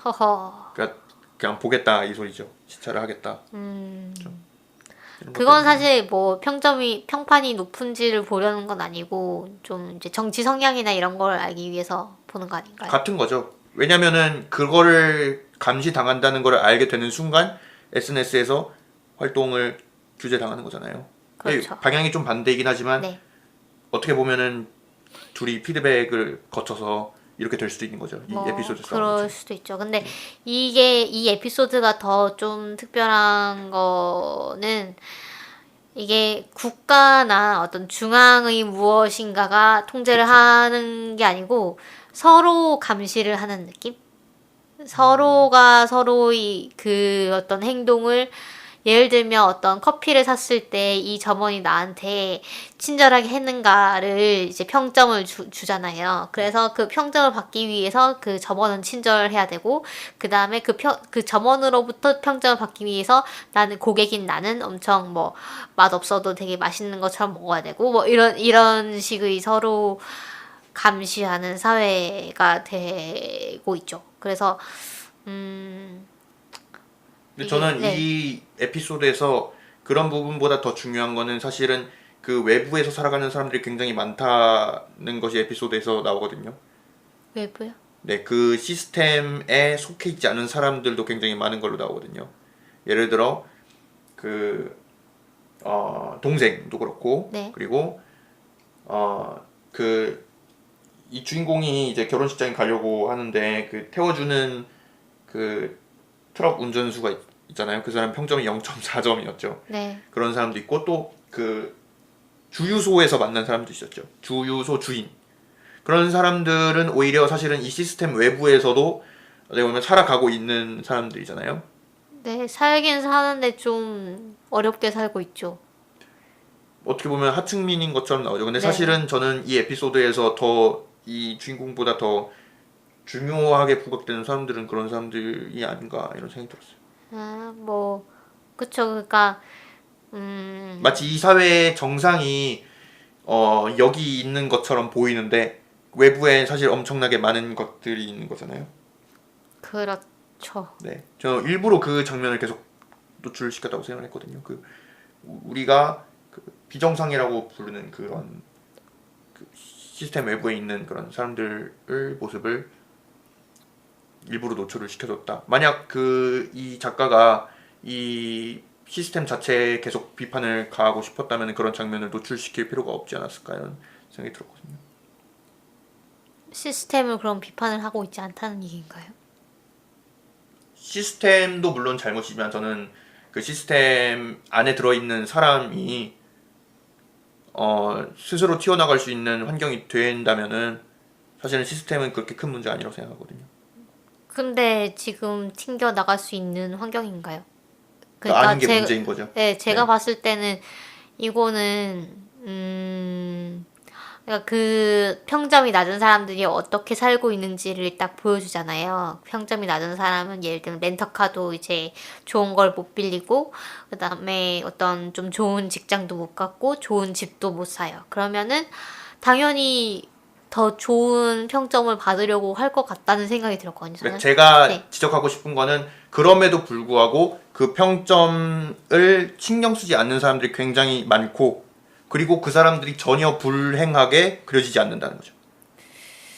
허허. 그러니까 그냥 보겠다 이 소리죠. 시찰을 하겠다. 이런 그건 것들. 사실 뭐 평판이 높은지를 보려는 건 아니고 좀 이제 정치 성향이나 이런 걸 알기 위해서 보는 거 아닌가요? 같은 거죠. 왜냐면은 그거를 감시 당한다는 걸 알게 되는 순간 SNS에서 활동을 규제당하는 거잖아요. 그렇죠. 방향이 좀 반대이긴 하지만 네. 어떻게 보면은 둘이 피드백을 거쳐서 이렇게 될 수도 있는 거죠. 이 뭐 에피소드 싸움 그럴 것처럼. 수도 있죠. 근데 이게 이 에피소드가 더 좀 특별한 거는 이게 국가나 어떤 중앙의 무엇인가가 통제를 그쵸. 하는 게 아니고 서로 감시를 하는 느낌? 서로가 서로의 그 어떤 행동을 예를 들면 어떤 커피를 샀을 때 이 점원이 나한테 친절하게 했는가를 이제 평점을 주잖아요. 그래서 그 평점을 받기 위해서 그 점원은 친절해야 되고, 그 다음에 그 점원으로부터 평점을 받기 위해서 고객인 나는 엄청 뭐 맛없어도 되게 맛있는 것처럼 먹어야 되고, 뭐 이런 식의 서로 감시하는 사회가 되고 있죠. 그래서, 근데 저는 네. 이 에피소드에서 그런 부분보다 더 중요한 거는 사실은 그 외부에서 살아가는 사람들이 굉장히 많다는 것이 에피소드에서 나오거든요. 외부요? 네, 그 시스템에 속해 있지 않은 사람들도 굉장히 많은 걸로 나오거든요. 예를 들어 그 동생도 그렇고 네. 그리고 그 이 주인공이 이제 결혼식장에 가려고 하는데 그 태워주는 그 트럭 운전수가 있잖아요. 그 사람 평점이 0.4점이었죠. 네. 그런 사람도 있고 또 그 주유소에서 만난 사람도 있었죠. 주유소 주인. 그런 사람들은 오히려 사실은 이 시스템 외부에서도 어떻게 보면 살아가고 있는 사람들이잖아요. 네, 살긴 사는데 좀 어렵게 살고 있죠. 어떻게 보면 하층민인 것처럼 나오죠. 근데 네. 사실은 저는 이 에피소드에서 더 이 주인공보다 더 중요하게 부각되는 사람들은 그런 사람들이 아닌가 이런 생각이 들었어요. 아, 뭐 그쵸. 그러니까 마치 이 사회의 정상이 여기 있는 것처럼 보이는데 외부에 사실 엄청나게 많은 것들이 있는 거잖아요. 그렇죠. 네, 저 일부러 그 장면을 계속 노출시켰다고 생각을 했거든요. 그 우리가 그 비정상이라고 부르는 그런 그 시스템 외부에 있는 그런 사람들의 모습을 일부러 노출을 시켜줬다. 만약 이 작가가 이 시스템 자체에 계속 비판을 가하고 싶었다면 그런 장면을 노출시킬 필요가 없지 않았을까 이런 생각이 들었거든요. 시스템을 그럼 비판을 하고 있지 않다는 얘기인가요? 시스템도 물론 잘못이지만 저는 그 시스템 안에 들어있는 사람이 스스로 튀어나갈 수 있는 환경이 된다면은 사실은 시스템은 그렇게 큰 문제 아니라고 생각하거든요. 근데 지금 튕겨 나갈 수 있는 환경인가요? 아닌 게 문제인 거죠. 네, 제가 네. 봤을 때는 이거는 그러니까 그 평점이 낮은 사람들이 어떻게 살고 있는지를 딱 보여주잖아요. 평점이 낮은 사람은 예를 들면 렌터카도 이제 좋은 걸 못 빌리고 그다음에 어떤 좀 좋은 직장도 못 갖고 좋은 집도 못 사요. 그러면은 당연히 더 좋은 평점을 받으려고 할 것 같다는 생각이 들었거든요. 저는. 제가 네. 지적하고 싶은 거는 그럼에도 불구하고 그 평점을 신경 쓰지 않는 사람들이 굉장히 많고 그리고 그 사람들이 전혀 불행하게 그려지지 않는다는 거죠.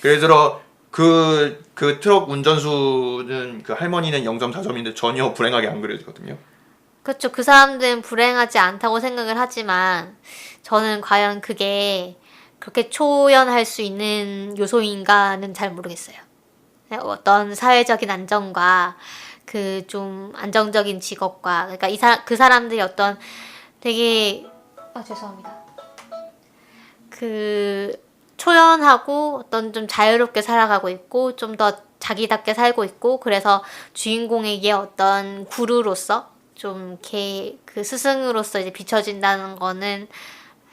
예를 들어 그 트럭 운전수는 그 할머니는 0.4점인데 전혀 불행하게 안 그려지거든요. 그렇죠. 그 사람들은 불행하지 않다고 생각을 하지만 저는 과연 그게 그렇게 초연할 수 있는 요소인가는 잘 모르겠어요. 어떤 사회적인 안정과 그 좀 안정적인 직업과 그러니까 그 사람들이 어떤 되게 죄송합니다. 그 초연하고 어떤 좀 자유롭게 살아가고 있고 좀 더 자기답게 살고 있고 그래서 주인공에게 어떤 구루로서 좀 그 스승으로서 이제 비춰진다는 거는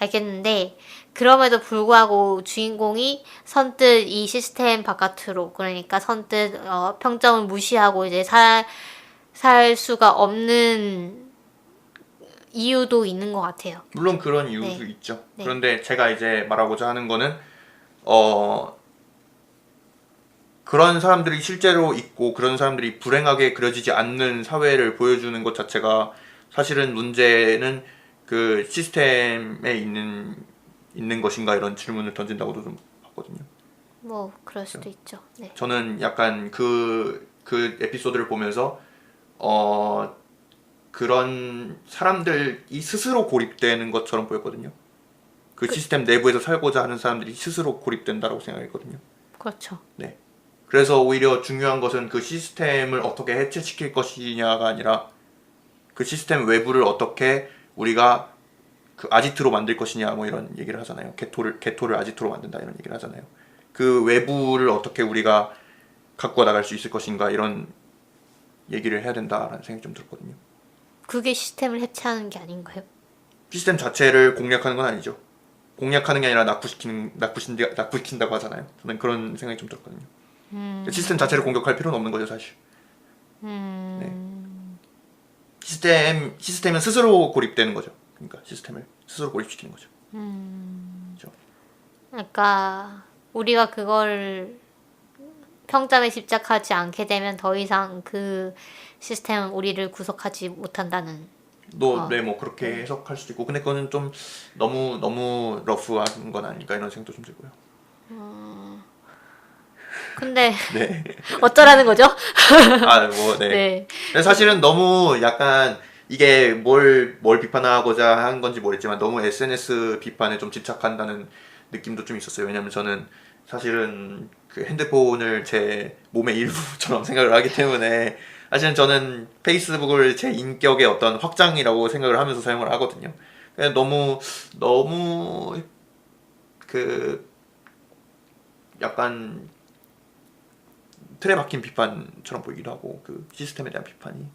알겠는데 그럼에도 불구하고 주인공이 선뜻 이 시스템 바깥으로 그러니까 선뜻 평점을 무시하고 이제 살 수가 없는 이유도 있는 것 같아요. 물론 그런 이유도 네. 있죠. 네. 그런데 제가 이제 말하고자 하는 거는 그런 사람들이 실제로 있고 그런 사람들이 불행하게 그려지지 않는 사회를 보여주는 것 자체가 사실은 문제는 그 시스템에 있는 것인가 이런 질문을 던진다고도 좀 봤거든요. 뭐 그럴 수도 있죠. 네. 저는 약간 그 에피소드를 보면서 그런 사람들이 스스로 고립되는 것처럼 보였거든요. 그 시스템 내부에서 살고자 하는 사람들이 스스로 고립된다라고 생각했거든요. 그렇죠. 네. 그래서 오히려 중요한 것은 그 시스템을 어떻게 해체시킬 것이냐가 아니라 그 시스템 외부를 어떻게 우리가 그 아지트로 만들 것이냐 뭐 이런 얘기를 하잖아요. 개토를 아지트로 만든다 이런 얘기를 하잖아요. 그 외부를 어떻게 우리가 갖고 나갈 수 있을 것인가 이런 얘기를 해야 된다라는 생각이 좀 들었거든요. 그게 시스템을 해체하는 게 아닌가요? 시스템 자체를 공략하는 건 아니죠. 공략하는 게 아니라 낙부시킨다고 하잖아요. 저는 그런 생각이 좀 들었거든요. 시스템 자체를 공격할 필요는 없는 거죠, 사실. 네. 시스템은 스스로 고립되는 거죠. 그러니까 시스템을 스스로 고립시키는 거죠. 그렇죠? 그러니까 우리가 그걸 평점에 집착하지 않게 되면 더 이상 그 시스템은 우리를 구속하지 못한다는. 네, 뭐 그렇게 해석할 수도 있고, 근데 그거는 좀 너무 러프한 건 아닐까 이런 생각도 좀 들고요. 근데 네. 어쩌라는 거죠? 네. 네. 근데 사실은 너무 약간 이게 뭘 비판하고자 한 건지 모르겠지만 너무 SNS 비판에 좀 집착한다는 느낌도 좀 있었어요. 왜냐면 저는 사실은 그 핸드폰을 제 몸의 일부처럼 생각을 하기 때문에 사실은 저는 페이스북을 제 인격의 어떤 확장이라고 생각을 하면서 사용을 하거든요. 그냥 너무 그 약간 틀에 박힌 비판처럼 보이기도 하고 그 시스템에 대한 비판이.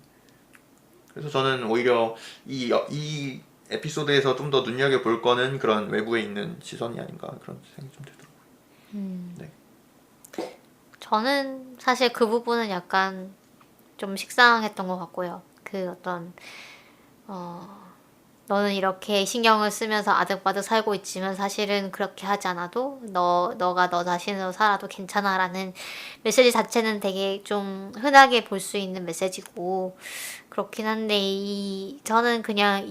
그래서 저는 오히려 이 에피소드에서 좀 더 눈여겨 볼 거는 그런 외부에 있는 시선이 아닌가 그런 생각이 좀 들더라고요. 네. 저는 사실 그 부분은 약간 좀 식상했던 것 같고요. 그 어떤 너는 이렇게 신경을 쓰면서 아득바득 살고 있지만 사실은 그렇게 하지 않아도 너가 너 자신으로 살아도 괜찮아라는 메시지 자체는 되게 좀 흔하게 볼 수 있는 메시지고 그렇긴 한데 저는 그냥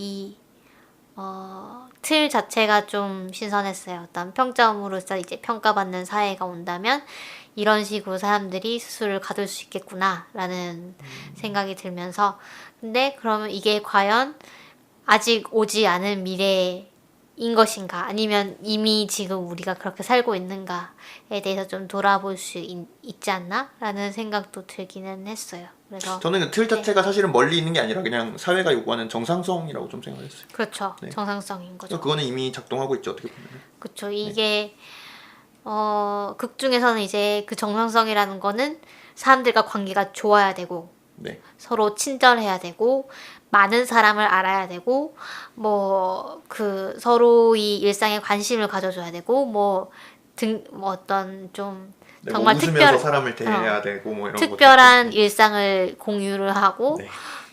틀 자체가 좀 신선했어요. 어떤 평점으로서 이제 평가받는 사회가 온다면 이런 식으로 사람들이 스스로를 가둘 수 있겠구나라는 생각이 들면서 근데 그러면 이게 과연 아직 오지 않은 미래인 것인가 아니면 이미 지금 우리가 그렇게 살고 있는가에 대해서 좀 돌아볼 수 있지 않나? 라는 생각도 들기는 했어요. 그래서 저는 그 틀 자체가 사실은 멀리 있는 게 아니라 그냥 사회가 요구하는 정상성이라고 좀 생각했어요. 그렇죠. 네. 정상성인 거죠. 그거는 이미 작동하고 있죠. 어떻게 보면. 그렇죠. 이게 극 중에서는 이제 그 정상성이라는 거는 사람들과 관계가 좋아야 되고 네. 서로 친절해야 되고 많은 사람을 알아야 되고 뭐 그 서로의 일상에 관심을 가져줘야 되고 뭐 어떤 좀 네, 정말 뭐 웃으면서 사람을 대해야 되고 뭐 이런 특별한 것들. 일상을 공유를 하고 네.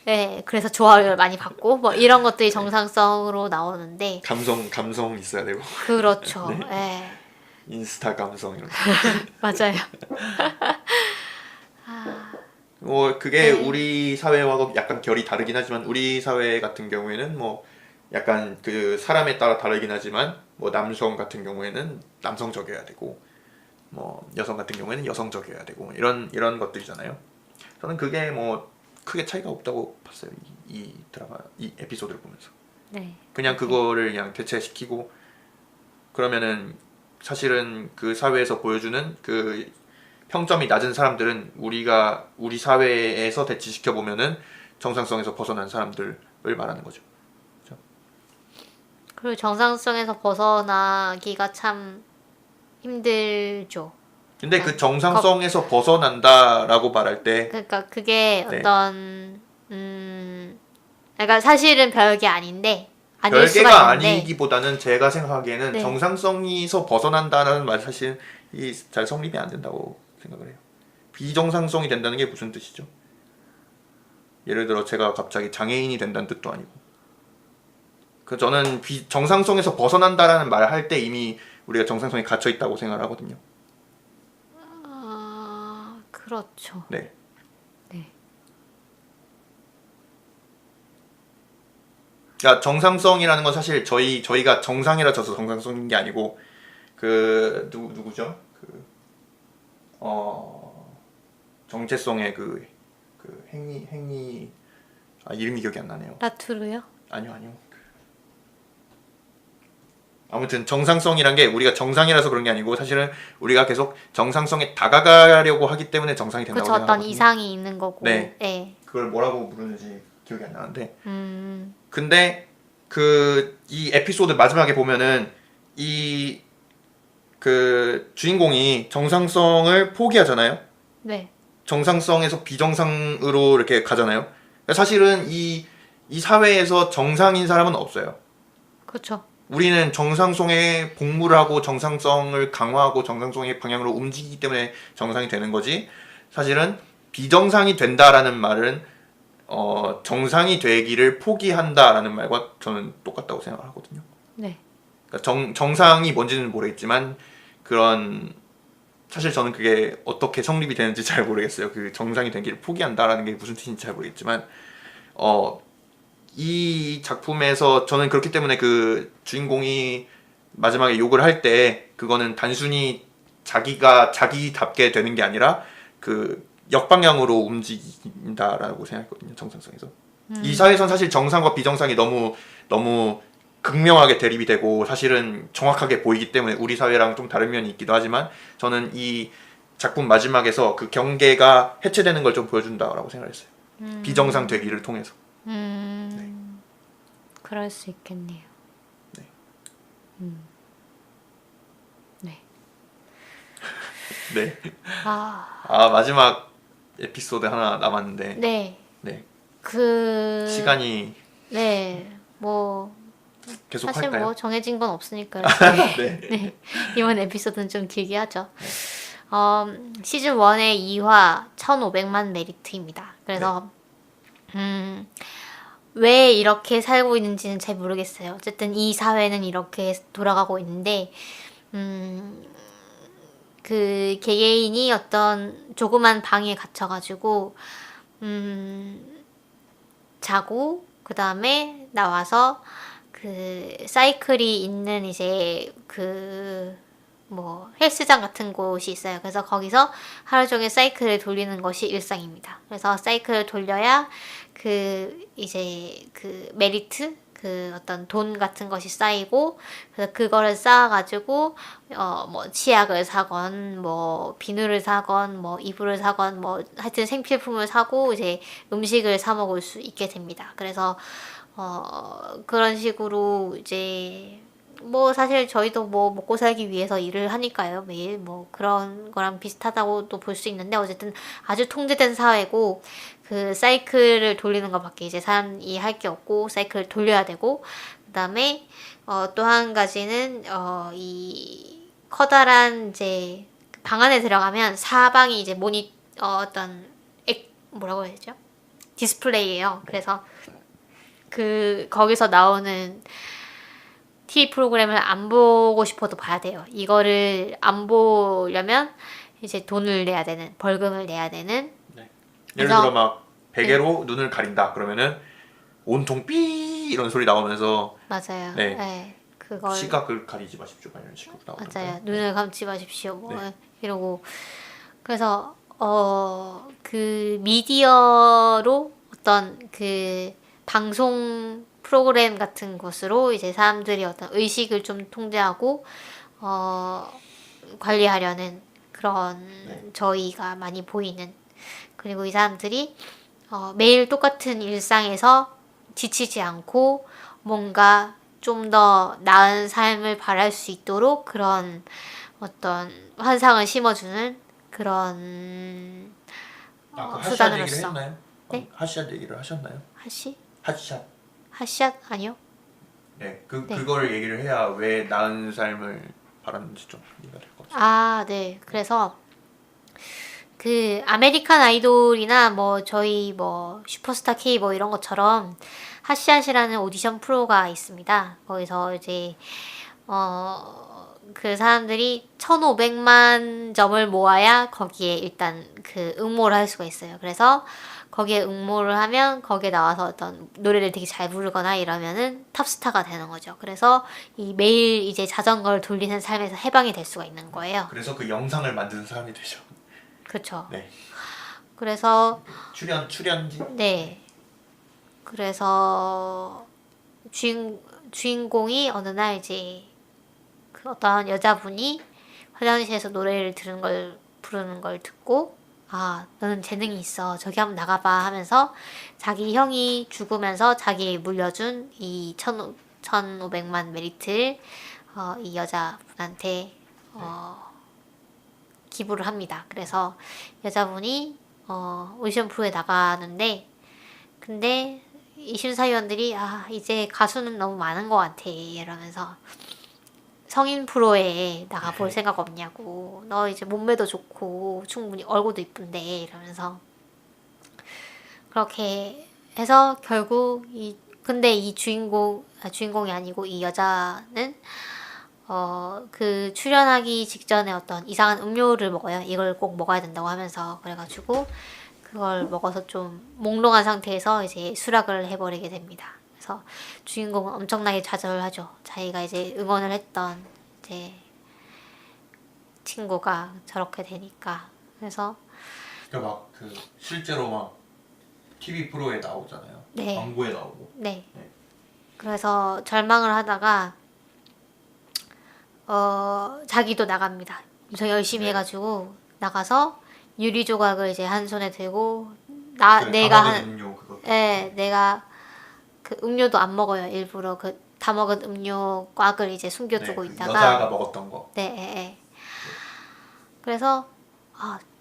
네, 그래서 좋아요를 많이 받고 뭐 이런 것들이 정상성으로 나오는데 감성 있어야 되고. 그렇죠. 네. 네. 인스타 감성 이런 거. 맞아요. 뭐 그게 네. 우리 사회와 약간 결이 다르긴 하지만 우리 사회 같은 경우에는 뭐 약간 그 사람에 따라 다르긴 하지만 뭐 남성 같은 경우에는 남성적이어야 되고 뭐 여성 같은 경우에는 여성적이어야 되고 이런 것들이잖아요. 저는 그게 뭐 크게 차이가 없다고 봤어요. 이 드라마 이 에피소드를 보면서. 네. 그냥 그거를 그냥 대체시키고 그러면은 사실은 그 사회에서 보여주는 그 평점이 낮은 사람들은 우리 사회에서 대치시켜 보면은 정상성에서 벗어난 사람들을 말하는 거죠. 그렇죠? 그리고 정상성에서 벗어나기가 참 힘들죠. 근데 그 정상성에서 벗어난다라고 말할 때 그러니까 그게 네. 어떤 그러니까 사실은 별게 아닌데 아닐 수가 별개가 있는데 아니기보다는 제가 생각하기에는 네. 정상성에서 벗어난다는 말 사실 잘 성립이 안 된다고 생각을 해요. 비정상성이 된다는 게 무슨 뜻이죠? 예를 들어 제가 갑자기 장애인이 된다는 뜻도 아니고. 그 저는 정상성에서 벗어난다라는 말을 할 때 이미 우리가 정상성에 갇혀 있다고 생각을 하거든요. 그렇죠. 네. 네. 그러니까 정상성이라는 건 사실 저희가 정상이라 져서 정상성인 게 아니고 그 누구죠? 정체성의 그 행위 이름이 기억이 안 나네요. 라투르요? 아니요. 아무튼 정상성이란 게 우리가 정상이라서 그런 게 아니고 사실은 우리가 계속 정상성에 다가가려고 하기 때문에 정상이 된다고 그렇죠. 생각하거든요. 어떤 이상이 있는 거고. 네. 네. 그걸 뭐라고 부르는지 기억이 안 나는데. 근데 이 에피소드 마지막에 보면은 그 주인공이 정상성을 포기하잖아요. 네. 정상성에서 비정상으로 이렇게 가잖아요. 사실은 이 사회에서 정상인 사람은 없어요. 그렇죠. 우리는 정상성에 복무를 하고 정상성을 강화하고 정상성의 방향으로 움직이기 때문에 정상이 되는 거지. 사실은 비정상이 된다라는 말은 정상이 되기를 포기한다라는 말과 저는 똑같다고 생각하거든요. 네. 그러니까 정상이 뭔지는 모르겠지만 그런 사실 저는 그게 어떻게 성립이 되는지 잘 모르겠어요. 그 정상이 되기를 포기한다라는 게 무슨 뜻인지 잘 모르겠지만 이 작품에서 저는 그렇기 때문에 그 주인공이 마지막에 욕을 할 때 그거는 단순히 자기가 자기답게 되는 게 아니라 그 역방향으로 움직인다라고 생각했거든요. 정상성에서. 이 사회에선 사실 정상과 비정상이 너무 극명하게 대립이 되고 사실은 정확하게 보이기 때문에 우리 사회랑 좀 다른 면이 있기도 하지만 저는 이 작품 마지막에서 그 경계가 해체되는 걸 좀 보여준다라고 생각했어요. 비정상 되기를 통해서. 그럴 수 있겠네요. 네. 네. 네. 아, 마지막 에피소드 하나 남았는데. 네. 네. 시간이 네. 뭐 계속 사실 할까요? 뭐 정해진 건 없으니까 이렇게 네. 네. 이번 에피소드는 좀 길게 하죠. 시즌 1의 2화 1500만 메리트입니다. 그래서 왜 이렇게 살고 있는지는 잘 모르겠어요. 어쨌든 이 사회는 이렇게 돌아가고 있는데 그 개개인이 어떤 조그만 방에 갇혀가지고 자고 그 다음에 나와서 그 사이클이 있는 이제 그 뭐 헬스장 같은 곳이 있어요. 그래서 거기서 하루 종일 사이클을 돌리는 것이 일상입니다. 그래서 사이클을 돌려야 그 이제 그 메리트 그 어떤 돈 같은 것이 쌓이고 그래서 그거를 쌓아가지고 뭐 치약을 사건 뭐 비누를 사건 뭐 이불을 사건 뭐 하여튼 생필품을 사고 이제 음식을 사 먹을 수 있게 됩니다. 그래서 그런 식으로 이제 뭐 사실 저희도 뭐 먹고 살기 위해서 일을 하니까요. 매일 뭐 그런 거랑 비슷하다고도 볼 수 있는데 어쨌든 아주 통제된 사회고 그 사이클을 돌리는 것밖에 이제 사람이 할 게 없고 사이클을 돌려야 되고 그다음에 또 한 가지는 이 커다란 이제 방 안에 들어가면 사방이 이제 어떤 뭐라고 해야 되죠? 디스플레이예요. 그래서 그 거기서 나오는 TV 프로그램을 안 보고 싶어도 봐야 돼요. 이거를 안 보려면 이제 돈을 내야 되는, 벌금을 내야 되는. 네. 예를 들어 막 베개로 눈을 가린다. 그러면은 온통 삐 이런 소리 나오면서 맞아요. 네. 네. 그걸 시각을 가리지 마십시오. 이런 식으로 나오던데. 맞아요. 눈을 감지 마십시오. 뭐 네. 이러고 그래서 그 미디어로 어떤 그 방송 프로그램 같은 것으로 이제 사람들이 어떤 의식을 좀 통제하고 관리하려는 그런 저희가 많이 보이는 그리고 이 사람들이 매일 똑같은 일상에서 지치지 않고 뭔가 좀 더 나은 삶을 바랄 수 있도록 그런 어떤 환상을 심어주는 그런 그 핫샷 얘기를 수단으로서. 했나요? 네? 핫샷 얘기를 하셨나요? 하시? 핫샷. 핫샷 아니요? 네. 네. 그걸 얘기를 해야 왜 나은 삶을 바라는지 좀 이해가 될 것 같아요. 아, 네. 그래서 그 아메리칸 아이돌이나 뭐 저희 뭐 슈퍼스타 K 뭐 이런 것처럼 핫샷이라는 오디션 프로가 있습니다. 거기서 이제 그 사람들이 1,500만 점을 모아야 거기에 일단 그 응모를 할 수가 있어요. 그래서 거기에 응모를 하면 거기에 나와서 어떤 노래를 되게 잘 부르거나 이러면은 탑스타가 되는 거죠. 그래서 이 매일 이제 자전거를 돌리는 삶에서 해방이 될 수가 있는 거예요. 그래서 그 영상을 만드는 사람이 되죠. 그렇죠. 네. 그래서 출연지. 네. 그래서 주인공이 어느 날 이제 그 어떤 여자분이 화장실에서 노래를 부르는 걸 듣고 아 너는 재능이 있어 저기 한번 나가봐 하면서 자기 형이 죽으면서 자기 물려준 이 1,500만 메리트를 이 여자분한테 기부를 합니다. 그래서 여자분이 오디션 프로에 나가는데 근데 이 심사위원들이 아 이제 가수는 너무 많은 것 같아 이러면서 성인 프로에 나가볼 생각 없냐고 너 이제 몸매도 좋고 충분히 얼굴도 이쁜데 이러면서 그렇게 해서 결국 근데 이 주인공이 아니고 이 여자는 그 출연하기 직전에 어떤 이상한 음료를 먹어요. 이걸 꼭 먹어야 된다고 하면서 그래가지고 그걸 먹어서 좀 몽롱한 상태에서 이제 수락을 해버리게 됩니다. 그래서 주인공은 엄청나게 좌절하죠. 자기가 이제 응원을 했던 이제 친구가 저렇게 되니까. 그래서 그러니까 막 그 실제로 막 TV 프로에 나오잖아요. 네. 광고에 나오고. 네. 네. 그래서 절망을 하다가 자기도 나갑니다. 엄청 열심히 네. 해가지고 나가서 유리 조각을 이제 한 손에 들고 내가 한 음료 그거. 네, 내가 그 음료도 안 먹어요. 일부러 그 다 먹은 음료 꽉을 이제 숨겨두고 네, 그 있다가 여자가 먹었던 거. 네, 네, 네. 그래서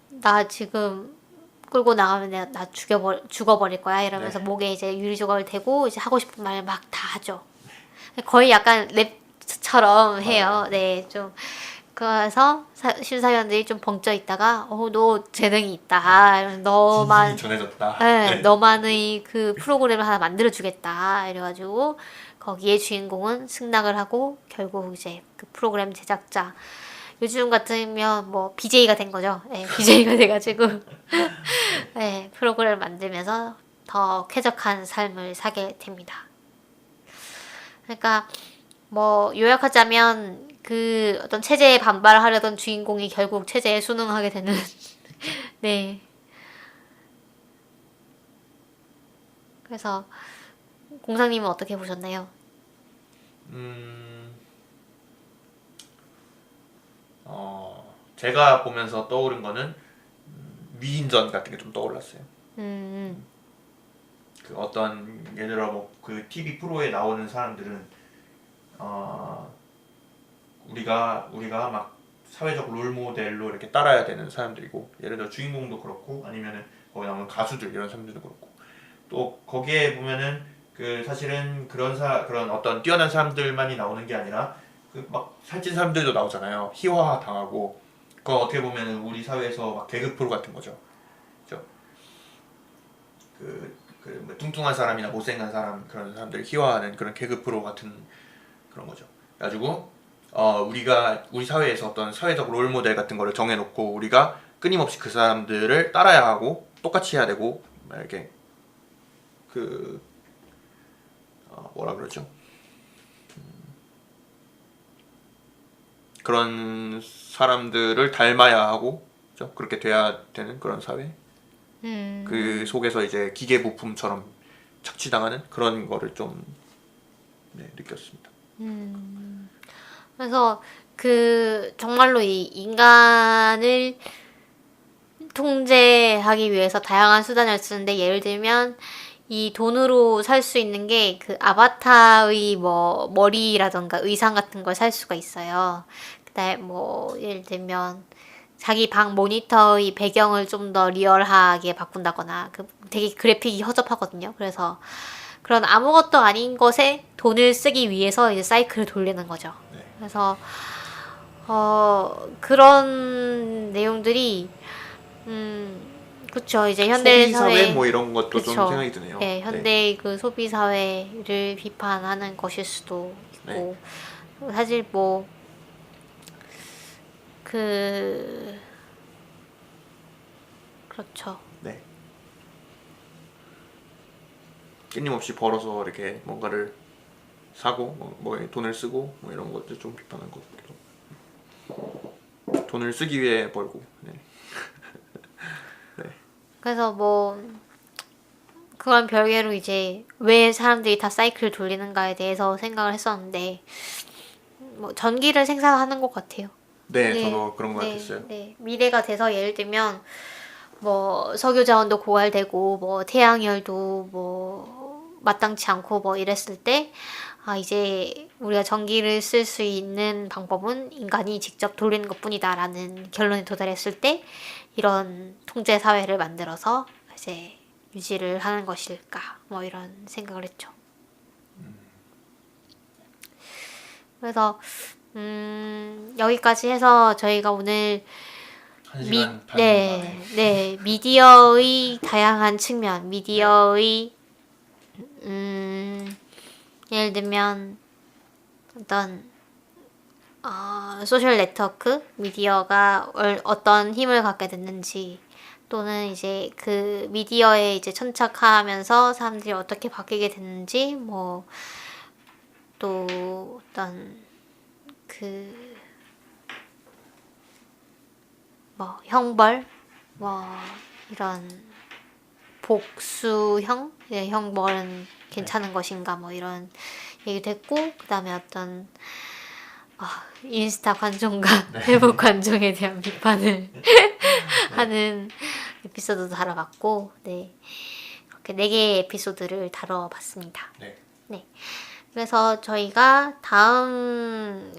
나 지금 끌고 나가면 내가 나 죽어버릴 거야 이러면서 네. 목에 이제 유리 조각을 대고 이제 하고 싶은 말 막 다 하죠. 거의 약간 랩처럼 해요. 네, 좀 그래서 심사위원들이 좀 벙쪄 있다가 너 재능이 있다. 이러면서 너만 진심이 전해졌다. 네, 네. 너만의 그 프로그램을 하나 만들어주겠다. 이래가지고 거기에 주인공은 승낙을 하고 결국 이제 그 프로그램 제작자 요즘 같으면 뭐 BJ가 된 거죠. 네, BJ가 돼가지고 네, 프로그램을 만들면서 더 쾌적한 삶을 사게 됩니다. 그러니까 뭐 요약하자면 그 어떤 체제에 반발하려던 주인공이 결국 체제에 순응하게 되는 네. 그래서 공상님은 어떻게 보셨나요? 제가 보면서 떠오른 거는 위인전 같은 게 좀 떠올랐어요. 그 어떤 예를 들어 뭐 그 TV 프로에 나오는 사람들은 우리가 막 사회적 롤 모델로 이렇게 따라야 되는 사람들이고, 예를 들어 주인공도 그렇고 아니면은 거기 나오는 가수들 이런 사람들도 그렇고, 또 거기에 보면은 그 사실은 그런 어떤 뛰어난 사람들만이 나오는 게 아니라 그 막 살찐 사람들도 나오잖아요. 희화 당하고. 그거 어떻게 보면은 우리 사회에서 막 개그 프로 같은 거죠. 그죠? 뭐 뚱뚱한 사람이나 못생긴 사람, 그런 사람들을 희화하는 그런 개그 프로 같은 그런 거죠. 그래가지고 우리 사회에서 어떤 사회적 롤 모델 같은 거를 정해놓고 우리가 끊임없이 그 사람들을 따라야 하고 똑같이 해야 되고, 이렇게 뭐라 그러죠? 그런 사람들을 닮아야 하고, 그렇죠? 그렇게 돼야 되는 그런 사회. 그 속에서 이제 기계 부품처럼 착취당하는 그런 거를 좀 느꼈습니다. 그래서 그 정말로 이 인간을 통제하기 위해서 다양한 수단을 쓰는데, 예를 들면 이 돈으로 살 수 있는 게 그 아바타의 뭐 머리라던가 의상 같은 걸 살 수가 있어요. 그다음에 뭐 예를 들면 자기 방 모니터의 배경을 좀 더 리얼하게 바꾼다거나, 되게 그래픽이 허접하거든요. 그래서 그런 아무것도 아닌 것에 돈을 쓰기 위해서 이제 사이클을 돌리는 거죠. 네. 그래서 그런 내용들이 그쵸. 이제 현대 소비 사회 사회 뭐 이런 것도 그쵸. 좀 생각이 드네요. 네, 현대의 그 소비 사회를 비판하는 것일 수도 있고, 사실 뭐 그렇죠. 네. 끊임없이 벌어서 이렇게 뭔가를 사고 뭐 돈을 쓰고 뭐 이런 것들 좀 비판한 것 같기도. 돈을 쓰기 위해 벌고. 네. 네. 그래서 뭐 그건 별개로 이제 왜 사람들이 다 사이클을 돌리는가에 대해서 생각을 했었는데, 뭐 전기를 생산하는 것 같아요. 네, 저도 그런 것 같았어요. 네, 미래가 돼서 예를 들면 뭐 석유 자원도 고갈되고 뭐 태양열도 뭐 마땅치 않고 뭐 이랬을 때, 이제 우리가 전기를 쓸 수 있는 방법은 인간이 직접 돌리는 것뿐이다라는 결론에 도달했을 때 이런 통제 사회를 만들어서 이제 유지를 하는 것일까, 뭐 이런 생각을 했죠. 그래서 여기까지 해서 저희가 오늘 1시간 반 만에. 미디어의 다양한 측면, 미디어의 예를 들면 어떤 소셜 네트워크, 미디어가 어떤 힘을 갖게 됐는지, 또는 이제 그 미디어에 이제 천착하면서 사람들이 어떻게 바뀌게 됐는지, 뭐 또 어떤 뭐 형벌, 뭐 이런 복수형, 형벌은 괜찮은 것인가, 뭐 이런 얘기도 했고 그다음에 어떤 인스타 관종과 페북 관종에 대한 비판을 하는 에피소드도 다뤄봤고 네. 이렇게 4개의 에피소드를 다뤄봤습니다. 네. 그래서 저희가 다음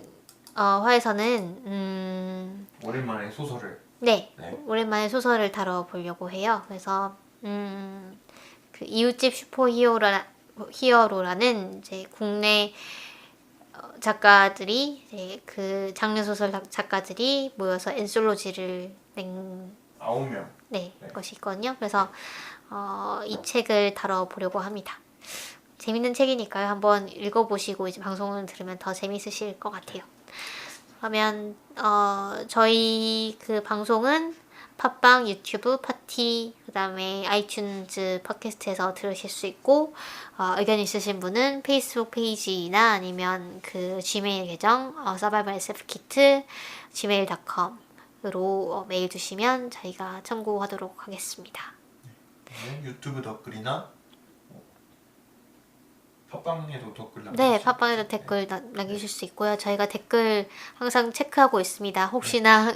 화에서는 오랜만에 소설을 네. 오랜만에 소설을 다뤄보려고 해요. 그래서 그 이웃집 슈퍼히어로라는 이제 국내 작가들이 이제 그 장르 소설 작가들이 모여서 엔솔로지를 낸 9명 것이 있거든요. 그래서 이 책을 다뤄보려고 합니다. 재밌는 책이니까요. 한번 읽어보시고 이제 방송을 들으면 더 재밌으실 것 같아요. 그러면 저희 그 방송은 팟빵, 유튜브, 파티, 그 다음에 아이튠즈 팟캐스트에서 들으실 수 있고 의견 있으신 분은 페이스북 페이지나 아니면 그 지메일 계정 서바이벌 SF 키트 gmail.com으로 메일 주시면 저희가 참고하도록 하겠습니다. 유튜브 댓글이나 팟빵에도 댓글 네, 팟빵에도 댓글 남기실 수 있고요. 저희가 댓글 항상 체크하고 있습니다. 혹시나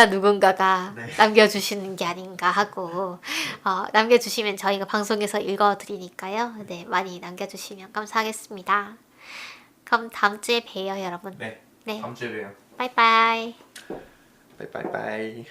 누군가가 남겨주시는 게 아닌가 하고 남겨주시면 저희가 방송에서 읽어드리니까요. 네, 많이 남겨주시면 감사하겠습니다. 그럼 다음 주에 봬요, 여러분. 네. 다음 주에 봬요. 빠이빠이. 빠이빠이빠이.